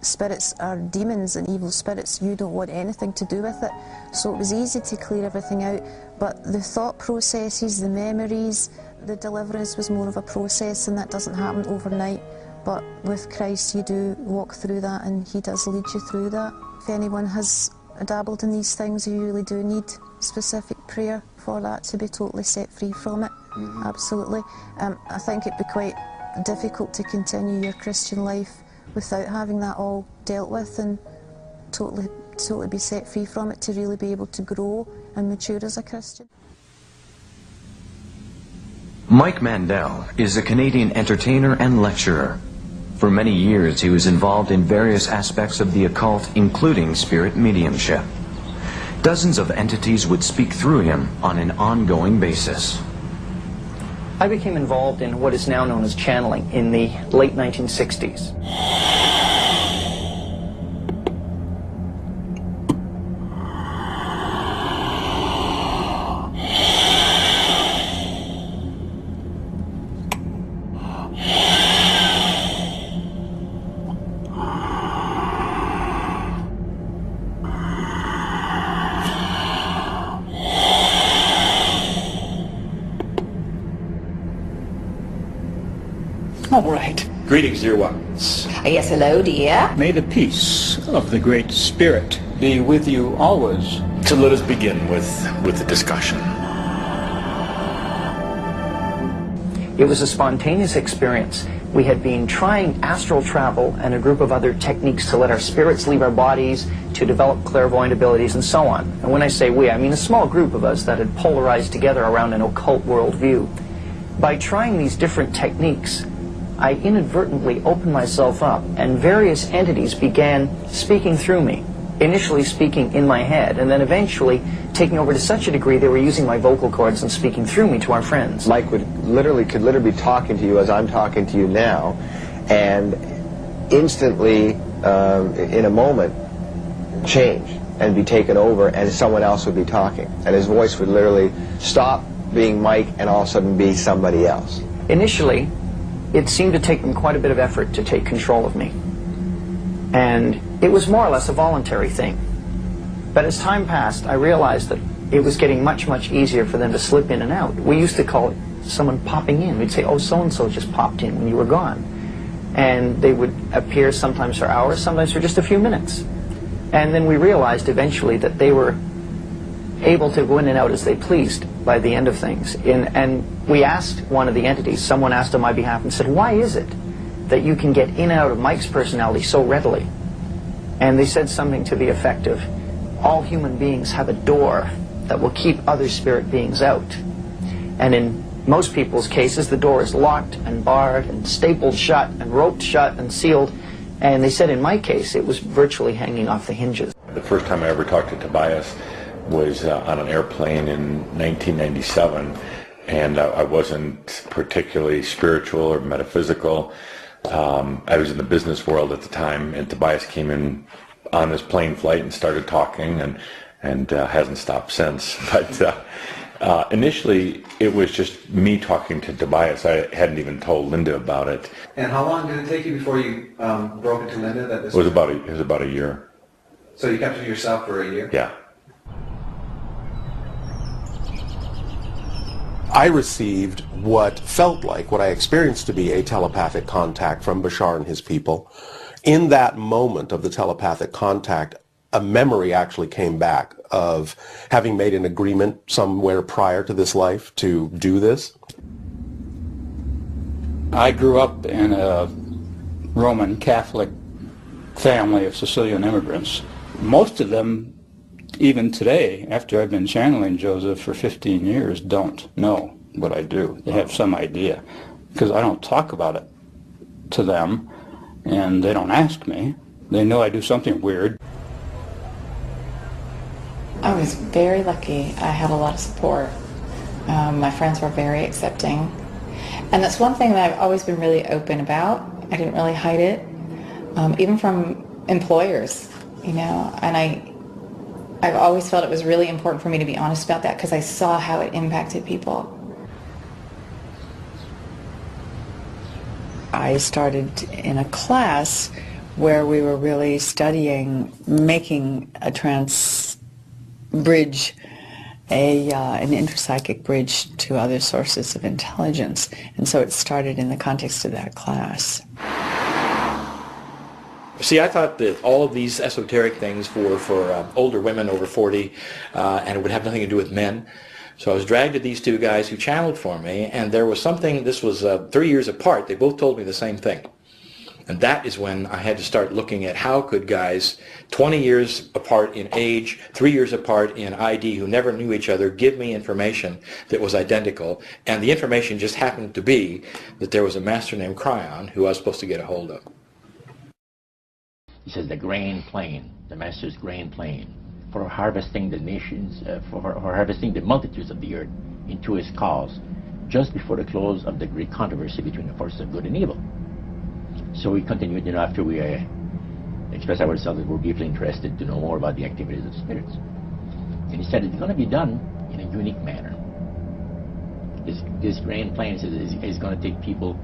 spirits are demons and evil spirits, you don't want anything to do with it. So it was easy to clear everything out, but the thought processes, the memories, the deliverance was more of a process, and that doesn't happen overnight. But with Christ you do walk through that, and he does lead you through that. If anyone has dabbled in these things, you really do need specific prayer for that to be totally set free from it. Absolutely. I think it'd be quite difficult to continue your Christian life without having that all dealt with and totally be set free from it, to really be able to grow and mature as a Christian. Mike Mandel is a Canadian entertainer and lecturer. For many years he was involved in various aspects of the occult, including spirit mediumship. Dozens of entities would speak through him on an ongoing basis. I became involved in what is now known as channeling in the late 1960s. All right. Greetings, dear ones. Yes, hello, dear. May the peace of the Great Spirit be with you always. So let us begin with the discussion. It was a spontaneous experience. We had been trying astral travel and a group of other techniques to let our spirits leave our bodies, to develop clairvoyant abilities, and so on. And when I say we, I mean a small group of us that had polarized together around an occult worldview. By trying these different techniques, I inadvertently opened myself up, and various entities began speaking through me. initially speaking in my head, and then eventually taking over to such a degree they were using my vocal cords and speaking through me to our friends. Mike could literally be talking to you as I'm talking to you now, and instantly, in a moment, change and be taken over, and someone else would be talking, and his voice would literally stop being Mike and all of a sudden be somebody else. Initially, it seemed to take them quite a bit of effort to take control of me. And it was more or less a voluntary thing. But as time passed, I realized that it was getting much, much easier for them to slip in and out. We used to call it someone popping in. We'd say, oh, so-and-so just popped in when you were gone. And they would appear sometimes for hours, sometimes for just a few minutes. And then we realized eventually that they were able to go in and out as they pleased by the end of things. And we asked one of the entities, someone asked on my behalf and said, why is it that you can get in and out of Mike's personality so readily? And they said something to the effect of, all human beings have a door that will keep other spirit beings out. And in most people's cases, the door is locked and barred and stapled shut and roped shut and sealed. And they said in my case, it was virtually hanging off the hinges. The first time I ever talked to Tobias was on an airplane in 1997, and I wasn't particularly spiritual or metaphysical. I was in the business world at the time, and Tobias came in on this plane flight and started talking, and hasn't stopped since. But initially, it was just me talking to Tobias. I hadn't even told Linda about it. And how long did it take you before you broke it to Linda that this It was about a year. So you kept it to yourself for a year? Yeah. I received what felt like, what I experienced to be a telepathic contact from Bashar and his people. In that moment of the telepathic contact, a memory actually came back of having made an agreement somewhere prior to this life to do this. I grew up in a Roman Catholic family of Sicilian immigrants. Most of them, even today, after I've been channeling Joseph for 15 years, don't know what I do. They have some idea, because I don't talk about it to them, and they don't ask me. They know I do something weird. I was very lucky. I had a lot of support. My friends were very accepting. And that's one thing that I've always been really open about. I didn't really hide it, even from employers, you know, and I've always felt it was really important for me to be honest about that because I saw how it impacted people. I started in a class where we were really studying making a trans bridge, an interpsychic bridge to other sources of intelligence. And so it started in the context of that class. See, I thought that all of these esoteric things were for older women over 40, and it would have nothing to do with men. So I was dragged to these two guys who channeled for me, and there was something, this was 3 years apart, they both told me the same thing. And that is when I had to start looking at how could guys 20 years apart in age, 3 years apart in ID, who never knew each other, give me information that was identical. And the information just happened to be that there was a master named Cryon who I was supposed to get a hold of. He says the grain plane, the master's grain plane, for harvesting the nations, for harvesting the multitudes of the earth into his cause, just before the close of the great controversy between the forces of good and evil. So we continued, after we expressed ourselves that we're deeply interested to know more about the activities of spirits. And he said it's going to be done in a unique manner. This grain plane is going to take people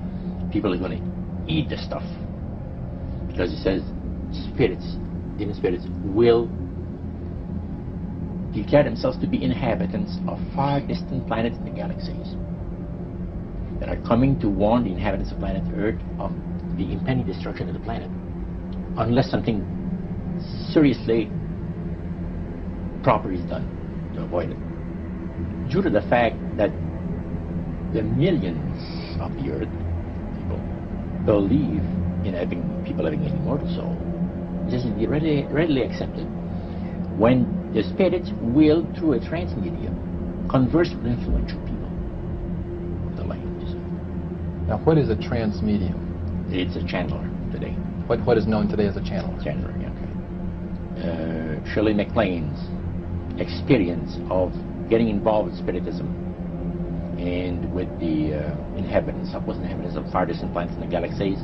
are going to eat the stuff. Because he says spirits, demon spirits, will declare themselves to be inhabitants of far distant planets in the galaxies that are coming to warn the inhabitants of planet Earth of the impending destruction of the planet, unless something seriously proper is done to avoid it. Due to the fact that the millions of the Earth people believe in people having an immortal soul, this is readily accepted. When the spirits will, through a trance medium, converse with influential people of the light. Now, what is a trance medium? It's a channeler today. What is known today as a channeler? Channeler, yeah. Shirley MacLaine's experience of getting involved with Spiritism and with the supposed inhabitants of far distant planets in the galaxies.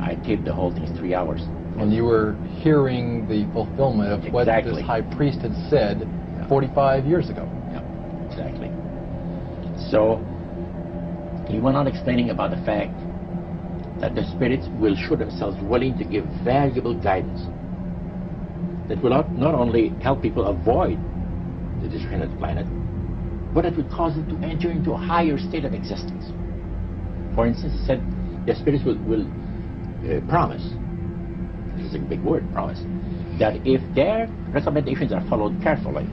I taped the whole thing in 3 hours. And you were hearing the fulfillment of what this high priest had said 45 years ago. Yeah, exactly. So he went on explaining about the fact that the spirits will show themselves willing to give valuable guidance that will not only help people avoid the destruction of the planet, but it would cause them to enter into a higher state of existence. For instance, he said the spirits will promise, this is a big word, promise, that if their recommendations are followed carefully,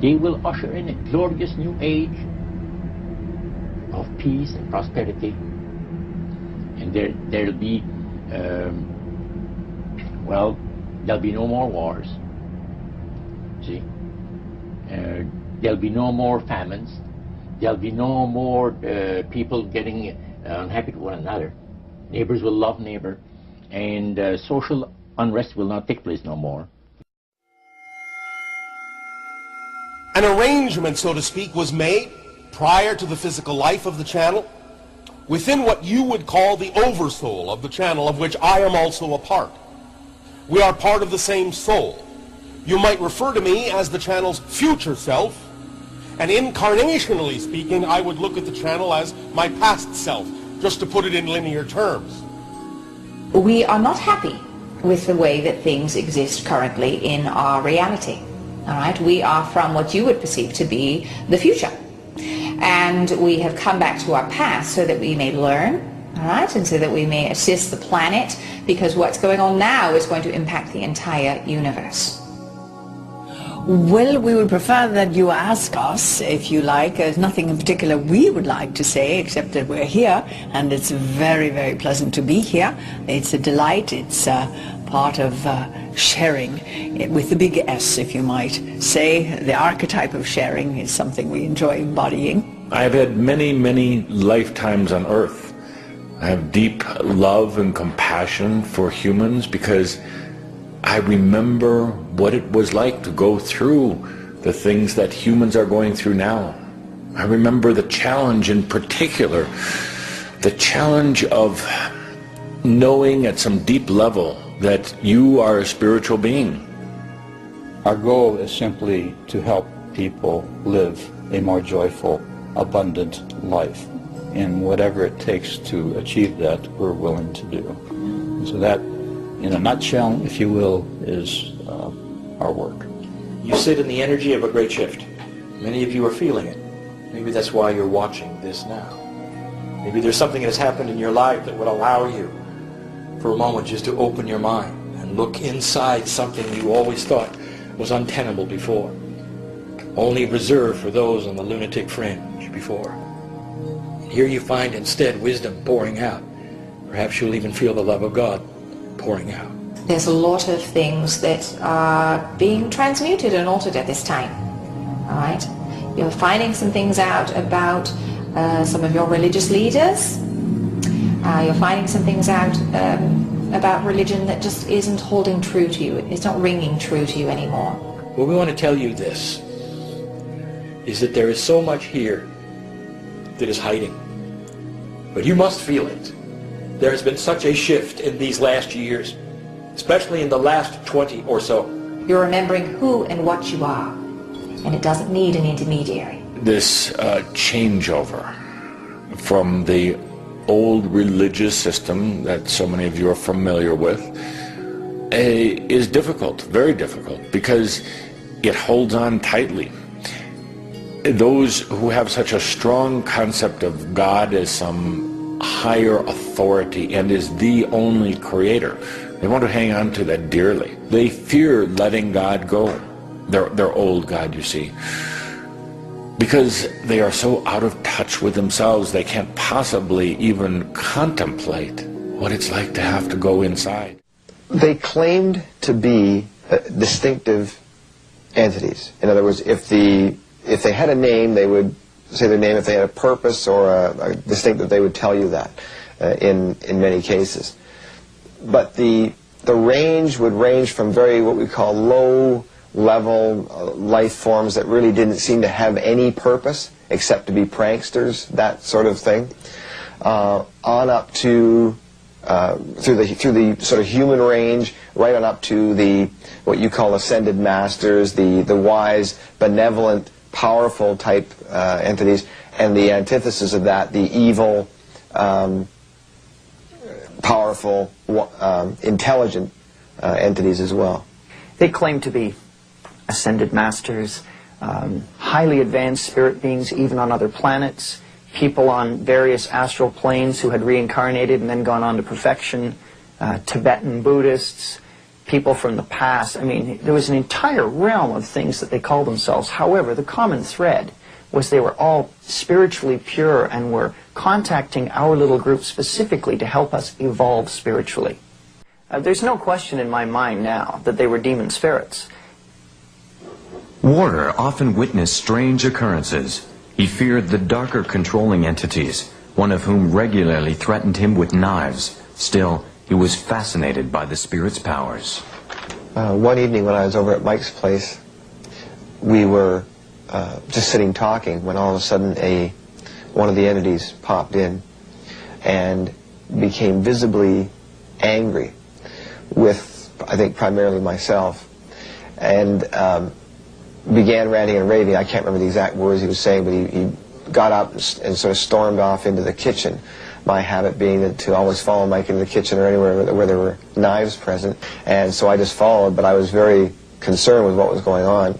they will usher in a glorious new age of peace and prosperity, and there'll be there'll be no more wars. See, there'll be no more famines. There'll be no more people getting unhappy with one another. Neighbors will love neighbor, and social unrest will not take place no more. An arrangement, so to speak, was made prior to the physical life of the channel within what you would call the oversoul of the channel, of which I am also a part. We are part of the same soul. You might refer to me as the channel's future self, and incarnationally speaking, I would look at the channel as my past self, just to put it in linear terms. We are not happy with the way that things exist currently in our reality. All right, we are from what you would perceive to be the future, and we have come back to our past so that we may learn, all right, and so that we may assist the planet, because what's going on now is going to impact the entire universe. Well, we would prefer that you ask us, if you like. There's nothing in particular we would like to say, except that we're here, and it's very, very pleasant to be here. It's a delight. It's part of sharing, with the big S, if you might say. The archetype of sharing is something we enjoy embodying. I've had many, many lifetimes on Earth. I have deep love and compassion for humans because I remember what it was like to go through the things that humans are going through now. I remember the challenge in particular, the challenge of knowing at some deep level that you are a spiritual being. Our goal is simply to help people live a more joyful, abundant life. And whatever it takes to achieve that, we're willing to do. And so that, in a nutshell, if you will, is our work. You sit in the energy of a great shift. Many of you are feeling it. Maybe that's why you're watching this now. Maybe there's something that has happened in your life that would allow you for a moment just to open your mind and look inside something you always thought was untenable before, only reserved for those on the lunatic fringe before. And here you find instead wisdom pouring out. Perhaps you'll even feel the love of God pouring out. There's a lot of things that are being transmuted and altered at this time. All right? You're finding some things out about some of your religious leaders. You're finding some things out about religion that just isn't holding true to you. It's not ringing true to you anymore. Well, we want to tell you this, is that there is so much here that is hiding. But you must feel it. There has been such a shift in these last years, especially in the last 20 or so. You're remembering who and what you are, and it doesn't need an intermediary. This changeover from the old religious system that so many of you are familiar with is difficult, very difficult, because it holds on tightly. Those who have such a strong concept of God as some higher authority and is the only creator, they want to hang on to that dearly. They fear letting God go, their old God, you see, because they are so out of touch with themselves they can't possibly even contemplate what it's like to have to go inside. They claimed to be distinctive entities. In other words, if they had a name, they would say their name. If they had a purpose or a distinctive, they would tell you that in many cases. But the the range would range from very what we call low-level life forms that really didn't seem to have any purpose except to be pranksters, that sort of thing, on up to through the sort of human range, right on up to the what you call ascended masters, the wise, benevolent, powerful type entities, and the antithesis of that, the evil, powerful, intelligent entities as well. They claim to be ascended masters, highly advanced spirit beings even on other planets, people on various astral planes who had reincarnated and then gone on to perfection, Tibetan Buddhists, people from the past. I mean, there was an entire realm of things that they called themselves. However, the common thread was they were all spiritually pure and were contacting our little group specifically to help us evolve spiritually. There's no question in my mind now that they were demon spirits. Warder often witnessed strange occurrences. He feared the darker controlling entities, one of whom regularly threatened him with knives. Still, he was fascinated by the spirit's powers. One evening when I was over at Mike's place, we were just sitting talking when all of a sudden one of the entities popped in and became visibly angry with, I think, primarily myself, and began ranting and raving. I can't remember the exact words he was saying, but he got up and sort of stormed off into the kitchen. My habit being to always follow Mike into the kitchen or anywhere where there were knives present, and so I just followed, but I was very concerned with what was going on.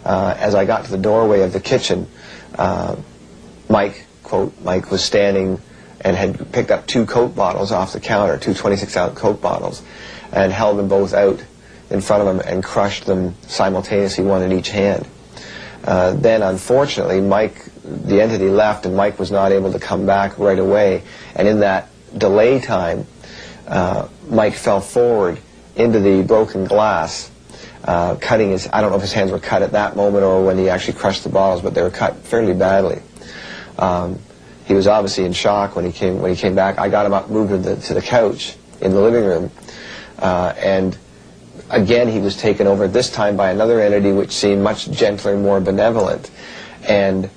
As I got to the doorway of the kitchen, Mike, quote, Mike was standing and had picked up 2 Coke bottles off the counter, 2 26-ounce Coke bottles, and held them both out in front of him and crushed them simultaneously, one in each hand. Then, unfortunately, Mike, the entity left, and Mike was not able to come back right away. And in that delay time, Mike fell forward into the broken glass, cutting his, I don't know if his hands were cut at that moment or when he actually crushed the bottles, but they were cut fairly badly. He was obviously in shock when he came back. I got him up, moved him to the couch in the living room, and again he was taken over, this time by another entity which seemed much gentler and more benevolent, and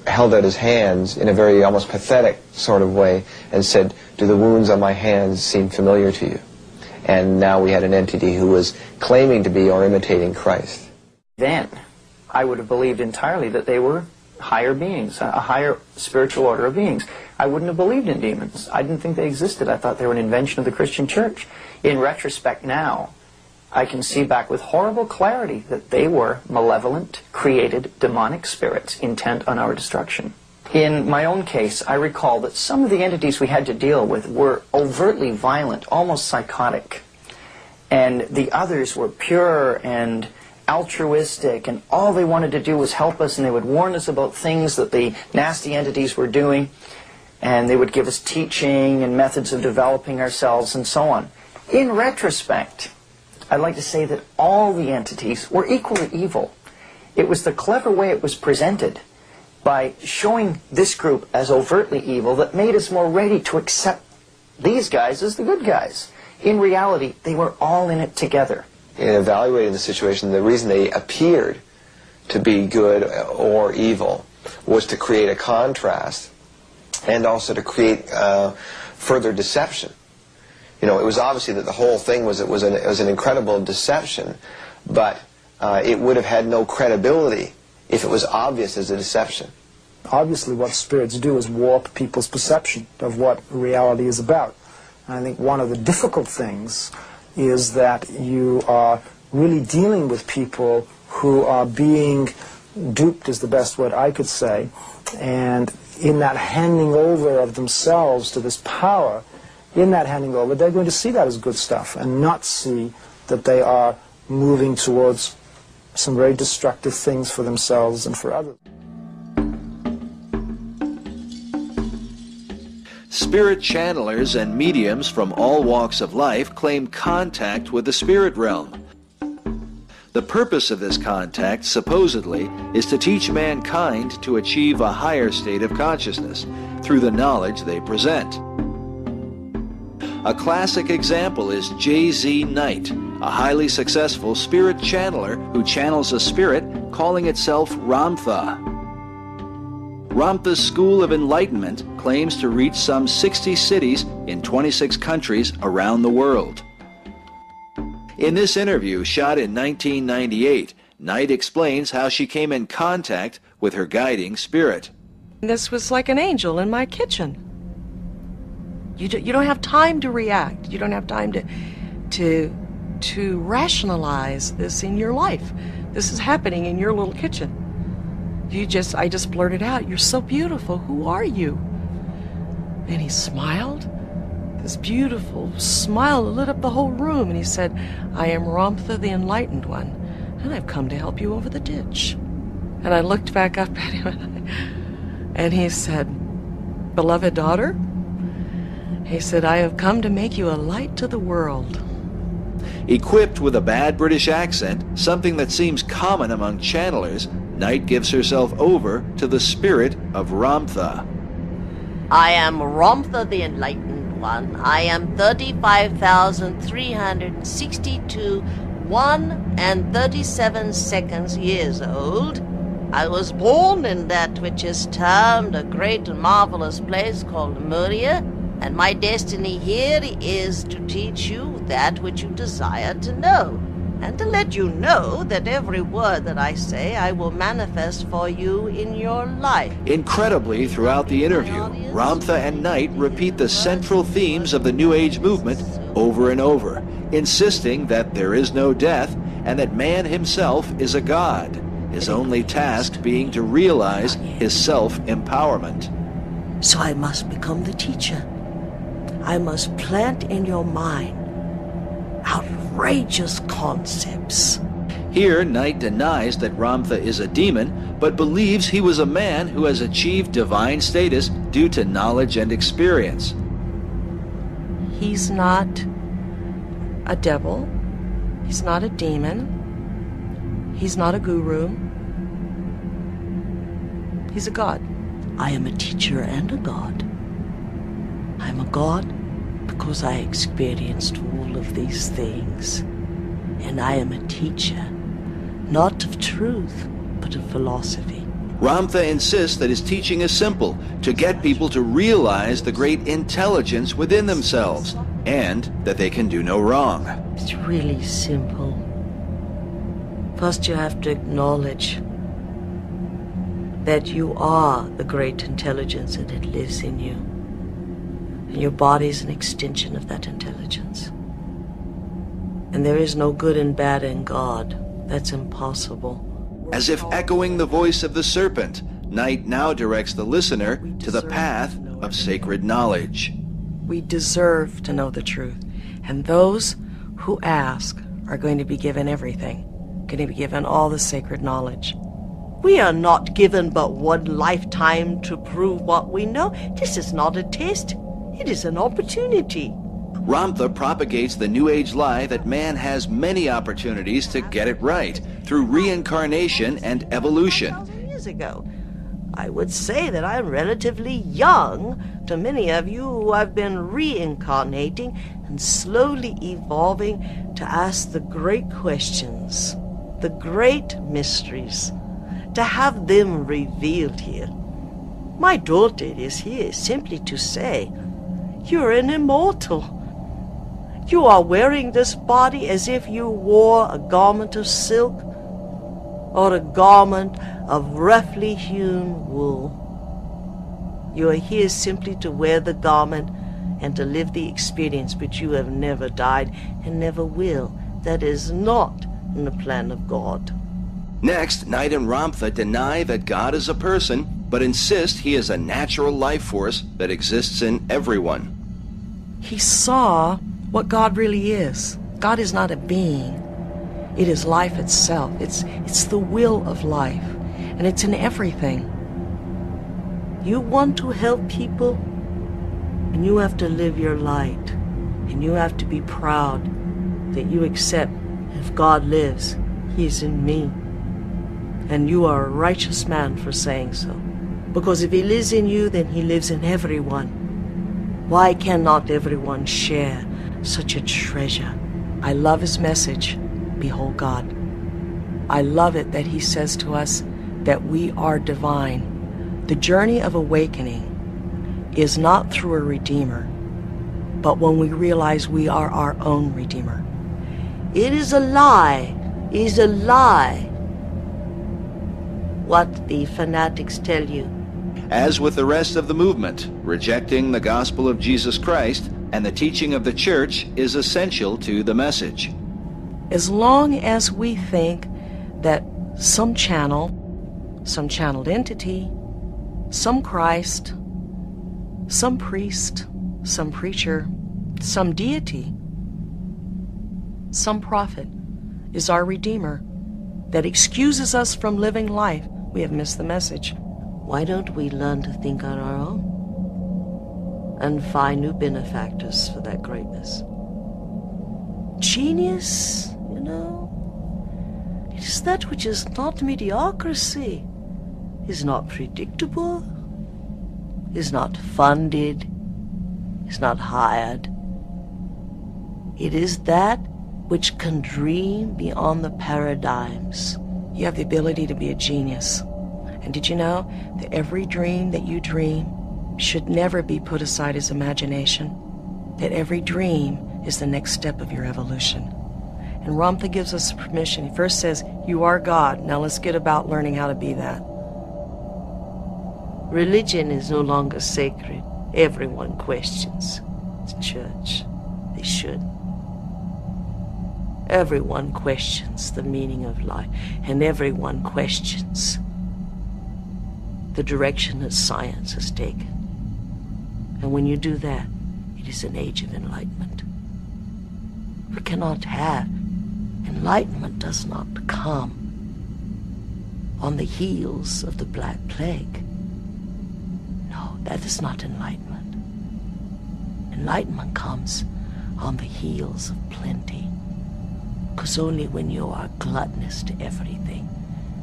held out his hands in a very almost pathetic sort of way and said, "Do the wounds on my hands seem familiar to you?" And now we had an entity who was claiming to be or imitating Christ. Then I would have believed entirely that they were higher beings, a higher spiritual order of beings. I wouldn't have believed in demons. I didn't think they existed. I thought they were an invention of the Christian church. In retrospect now, I can see back with horrible clarity that they were malevolent, created, demonic spirits intent on our destruction. In my own case, I recall that some of the entities we had to deal with were overtly violent, almost psychotic. And the others were pure and altruistic, and all they wanted to do was help us, and they would warn us about things that the nasty entities were doing, and they would give us teaching and methods of developing ourselves and so on. In retrospect, I'd like to say that all the entities were equally evil. It was the clever way it was presented by showing this group as overtly evil that made us more ready to accept these guys as the good guys. In reality, they were all in it together. In evaluating the situation, the reason they appeared to be good or evil was to create a contrast and also to create further deception. You know, it was obviously that the whole thing was an incredible deception, but it would have had no credibility if it was obvious as a deception. Obviously what spirits do is warp people's perception of what reality is about. And I think one of the difficult things is that you are really dealing with people who are being duped, is the best word I could say, and in that handing over of themselves to this power, in that handing over, they're going to see that as good stuff and not see that they are moving towards some very destructive things for themselves and for others. Spirit channelers and mediums from all walks of life claim contact with the spirit realm. The purpose of this contact, supposedly, is to teach mankind to achieve a higher state of consciousness through the knowledge they present. A classic example is J.Z. Knight, a highly successful spirit channeler who channels a spirit calling itself Ramtha. Ramtha's School of Enlightenment claims to reach some 60 cities in 26 countries around the world. In this interview, shot in 1998, Knight explains how she came in contact with her guiding spirit. This was like an angel in my kitchen. You don't have time to react. You don't have time to rationalize this in your life. This is happening in your little kitchen. I just blurted out, "You're so beautiful. Who are you?" And he smiled. This beautiful smile lit up the whole room, and he said, "I am Ramtha the Enlightened One, and I've come to help you over the ditch." And I looked back up at him, and he said, "Beloved daughter," he said, "I have come to make you a light to the world." Equipped with a bad British accent, something that seems common among channelers, Knight gives herself over to the spirit of Ramtha. I am Ramtha the Enlightened One. I am 35,362 1 and 37 seconds years old. I was born in that which is termed a great and marvelous place called Muria, and my destiny here is to teach you that which you desire to know, and to let you know that every word that I say I will manifest for you in your life. Incredibly, throughout the interview, Ramtha and Knight repeat the central themes of the New Age movement over and over, insisting that there is no death and that man himself is a god, his only task being to realize his self-empowerment. So I must become the teacher. I must plant in your mind outrageous concepts. Here, Knight denies that Ramtha is a demon, but believes he was a man who has achieved divine status due to knowledge and experience. He's not a devil. He's not a demon. He's not a guru. He's a god. I am a teacher and a god. I'm a god because I experienced all of these things. And I am a teacher, not of truth, but of philosophy. Ramtha insists that his teaching is simple, to get people to realize the great intelligence within themselves, and that they can do no wrong. It's really simple. First you have to acknowledge that you are the great intelligence and it lives in you. And your body is an extension of that intelligence. And there is no good and bad in God. That's impossible. As if echoing the voice of the serpent, Knight now directs the listener to the path of sacred knowledge. We deserve to know the truth. And those who ask are going to be given everything, going to be given all the sacred knowledge. We are not given but one lifetime to prove what we know. This is not a test. It is an opportunity. Ramtha propagates the New Age lie that man has many opportunities to get it right through reincarnation and evolution. Years ago, I would say that I'm relatively young to many of you who have been reincarnating and slowly evolving to ask the great questions, the great mysteries, to have them revealed here. My daughter is here simply to say, you're an immortal. You are wearing this body as if you wore a garment of silk or a garment of roughly hewn wool. You are here simply to wear the garment and to live the experience, but you have never died and never will. That is not in the plan of God. Next, Knight and Ramtha deny that God is a person, but insist he is a natural life force that exists in everyone. He saw what God really is. God is not a being. It is life itself. It's the will of life, and it's in everything. You want to help people, and you have to live your light, and you have to be proud that you accept if God lives, He is in me. And you are a righteous man for saying so. Because if He lives in you, then He lives in everyone. Why cannot everyone share such a treasure? I love his message, Behold God. I love it that he says to us that we are divine. The journey of awakening is not through a redeemer, but when we realize we are our own redeemer. It is a lie, what the fanatics tell you. As with the rest of the movement, rejecting the gospel of Jesus Christ and the teaching of the church is essential to the message. As long as we think that some channel, some channeled entity, some Christ, some priest, some preacher, some deity, some prophet is our Redeemer that excuses us from living life, we have missed the message. Why don't we learn to think on our own and find new benefactors for that greatness? Genius, you know, it is that which is not mediocrity, is not predictable, is not funded, is not hired. It is that which can dream beyond the paradigms. You have the ability to be a genius. And did you know that every dream that you dream should never be put aside as imagination? That every dream is the next step of your evolution. And Ramtha gives us permission. He first says, you are God. Now let's get about learning how to be that. Religion is no longer sacred. Everyone questions the church. They should. Everyone questions the meaning of life, and everyone questions the direction that science has taken. And when you do that, it is an age of enlightenment. We cannot have enlightenment does not come on the heels of the Black Plague. No, that is not enlightenment. Enlightenment comes on the heels of plenty. Because only when you are gluttonous to everything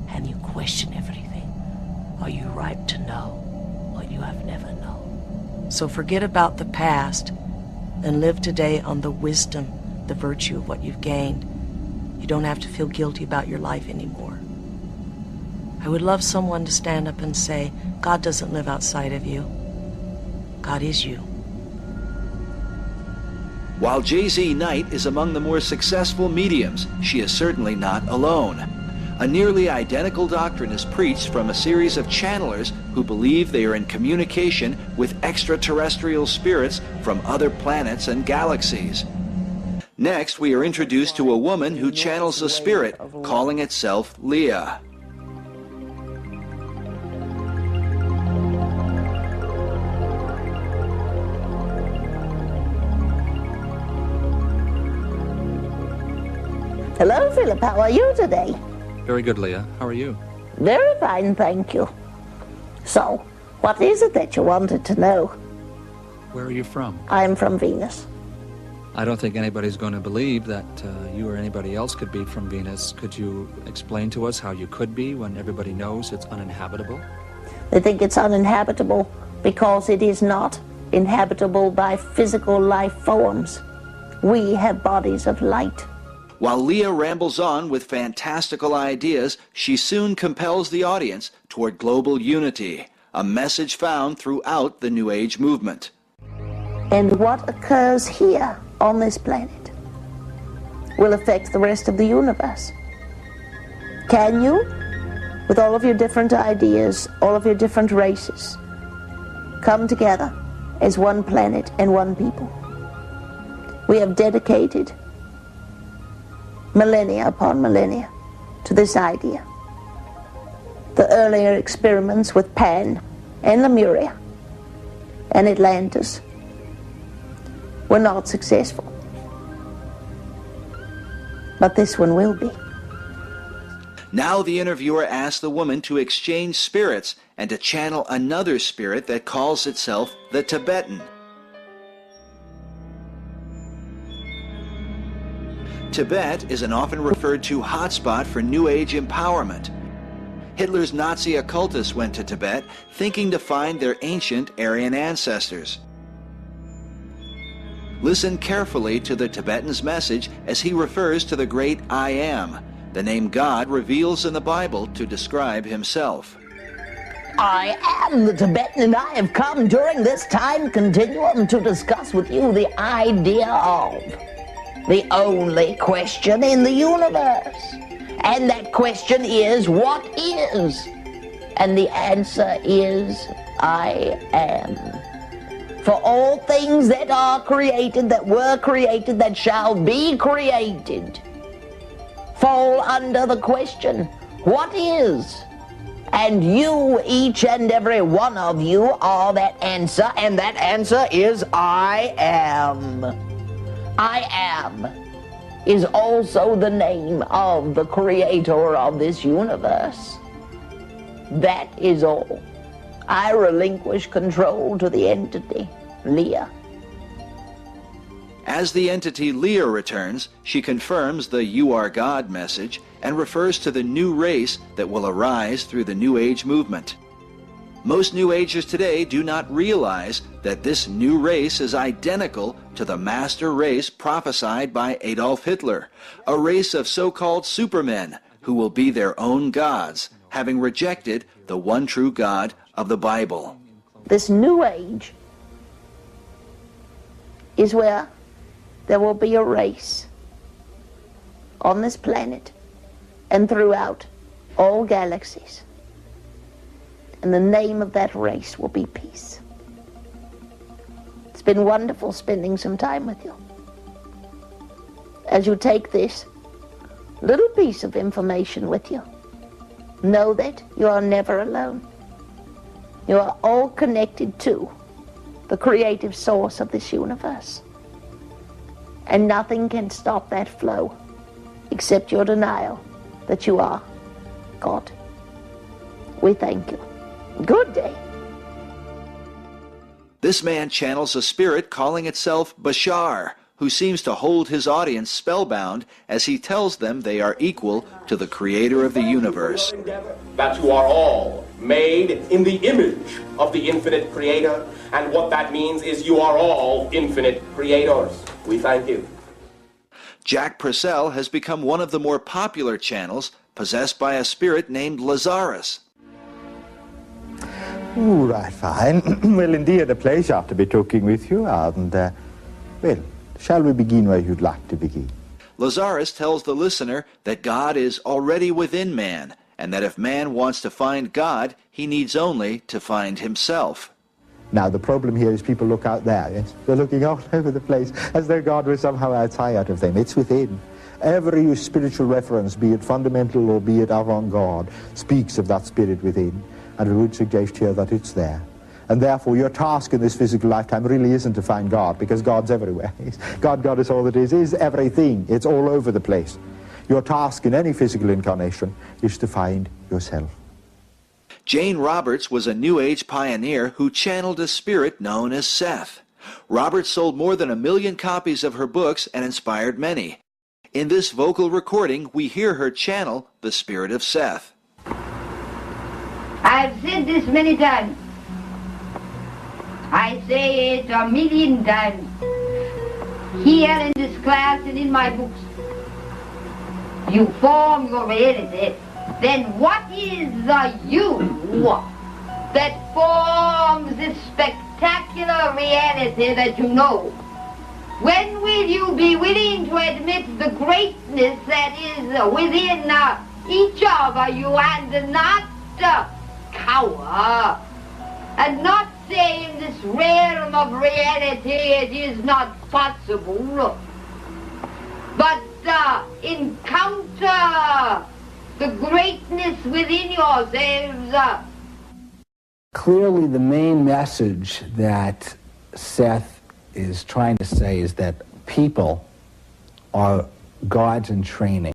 and you question everything are you ripe to know what you have never known. So forget about the past and live today on the wisdom, the virtue of what you've gained. You don't have to feel guilty about your life anymore. I would love someone to stand up and say, God doesn't live outside of you. God is you. While J.Z. Knight is among the more successful mediums, she is certainly not alone. A nearly identical doctrine is preached from a series of channelers who believe they are in communication with extraterrestrial spirits from other planets and galaxies. Next, we are introduced to a woman who channels a spirit, calling itself Leah. Hello, Philip. How are you today? Very good, Leah. How are you? Very fine, thank you. So, what is it that you wanted to know? Where are you from? I'm from Venus. I don't think anybody's going to believe that you or anybody else could be from Venus. Could you explain to us how you could be when everybody knows it's uninhabitable? They think it's uninhabitable because it is not inhabitable by physical life forms. We have bodies of light. While Leah rambles on with fantastical ideas, she soon compels the audience toward global unity, a message found throughout the New Age movement. And what occurs here on this planet will affect the rest of the universe. Can you, with all of your different ideas, all of your different races, come together as one planet and one people? We have dedicated millennia upon millennia to this idea. The earlier experiments with Pan and Lemuria and Atlantis were not successful. But this one will be. Now the interviewer asks the woman to exchange spirits and to channel another spirit that calls itself the Tibetan. Tibet is an often referred to hotspot for New Age empowerment. Hitler's Nazi occultists went to Tibet thinking to find their ancient Aryan ancestors. Listen carefully to the Tibetan's message as he refers to the great I Am, the name God reveals in the Bible to describe himself. I am the Tibetan, and I have come during this time continuum to discuss with you the idea of the only question in the universe. And that question is, what is? And the answer is, I am. For all things that are created, that were created, that shall be created, fall under the question, what is? And you, each and every one of you, are that answer, and that answer is I am. I am is also the name of the creator of this universe. That is all. I relinquish control to the entity, Leah. As the entity Leah returns, she confirms the You Are God message and refers to the new race that will arise through the New Age movement. Most New Agers today do not realize that this new race is identical to the master race prophesied by Adolf Hitler, a race of so-called supermen who will be their own gods, having rejected the one true God of the Bible. This new age is where there will be a race on this planet and throughout all galaxies. And the name of that race will be peace. It's been wonderful spending some time with you. As you take this little piece of information with you, know that you are never alone. You are all connected to the creative source of this universe. And nothing can stop that flow except your denial that you are God. We thank you. Good day. This man channels a spirit calling itself Bashar, who seems to hold his audience spellbound as he tells them they are equal to the creator of the universe. That you are all made in the image of the infinite creator, and what that means is you are all infinite creators. We thank you. Jack Purcell has become one of the more popular channels, possessed by a spirit named Lazarus. All right, fine. Well, indeed, a pleasure to be talking with you, and, well, shall we begin where you'd like to begin? Lazarus tells the listener that God is already within man, and that if man wants to find God, he needs only to find himself. Now, the problem here is people look out there, yes? They're looking all over the place, as though God was somehow outside of them. It's within. Every spiritual reference, be it fundamental or be it avant-garde, speaks of that spirit within, and it would suggest here that it's there. And therefore, your task in this physical lifetime really isn't to find God, because God's everywhere. God is all that is everything. It's all over the place. Your task in any physical incarnation is to find yourself. Jane Roberts was a New Age pioneer who channeled a spirit known as Seth. Roberts sold more than 1 million copies of her books and inspired many. In this vocal recording, we hear her channel the spirit of Seth. I've said this many times. I say it 1,000,000 times. Here in this class and in my books. You form your reality. Then what is the you that forms this spectacular reality that you know? When will you be willing to admit the greatness that is within each of you and not cower? And not say in this realm of reality it is not possible, but encounter the greatness within yourselves. Clearly the main message that Seth is trying to say is that people are gods in training.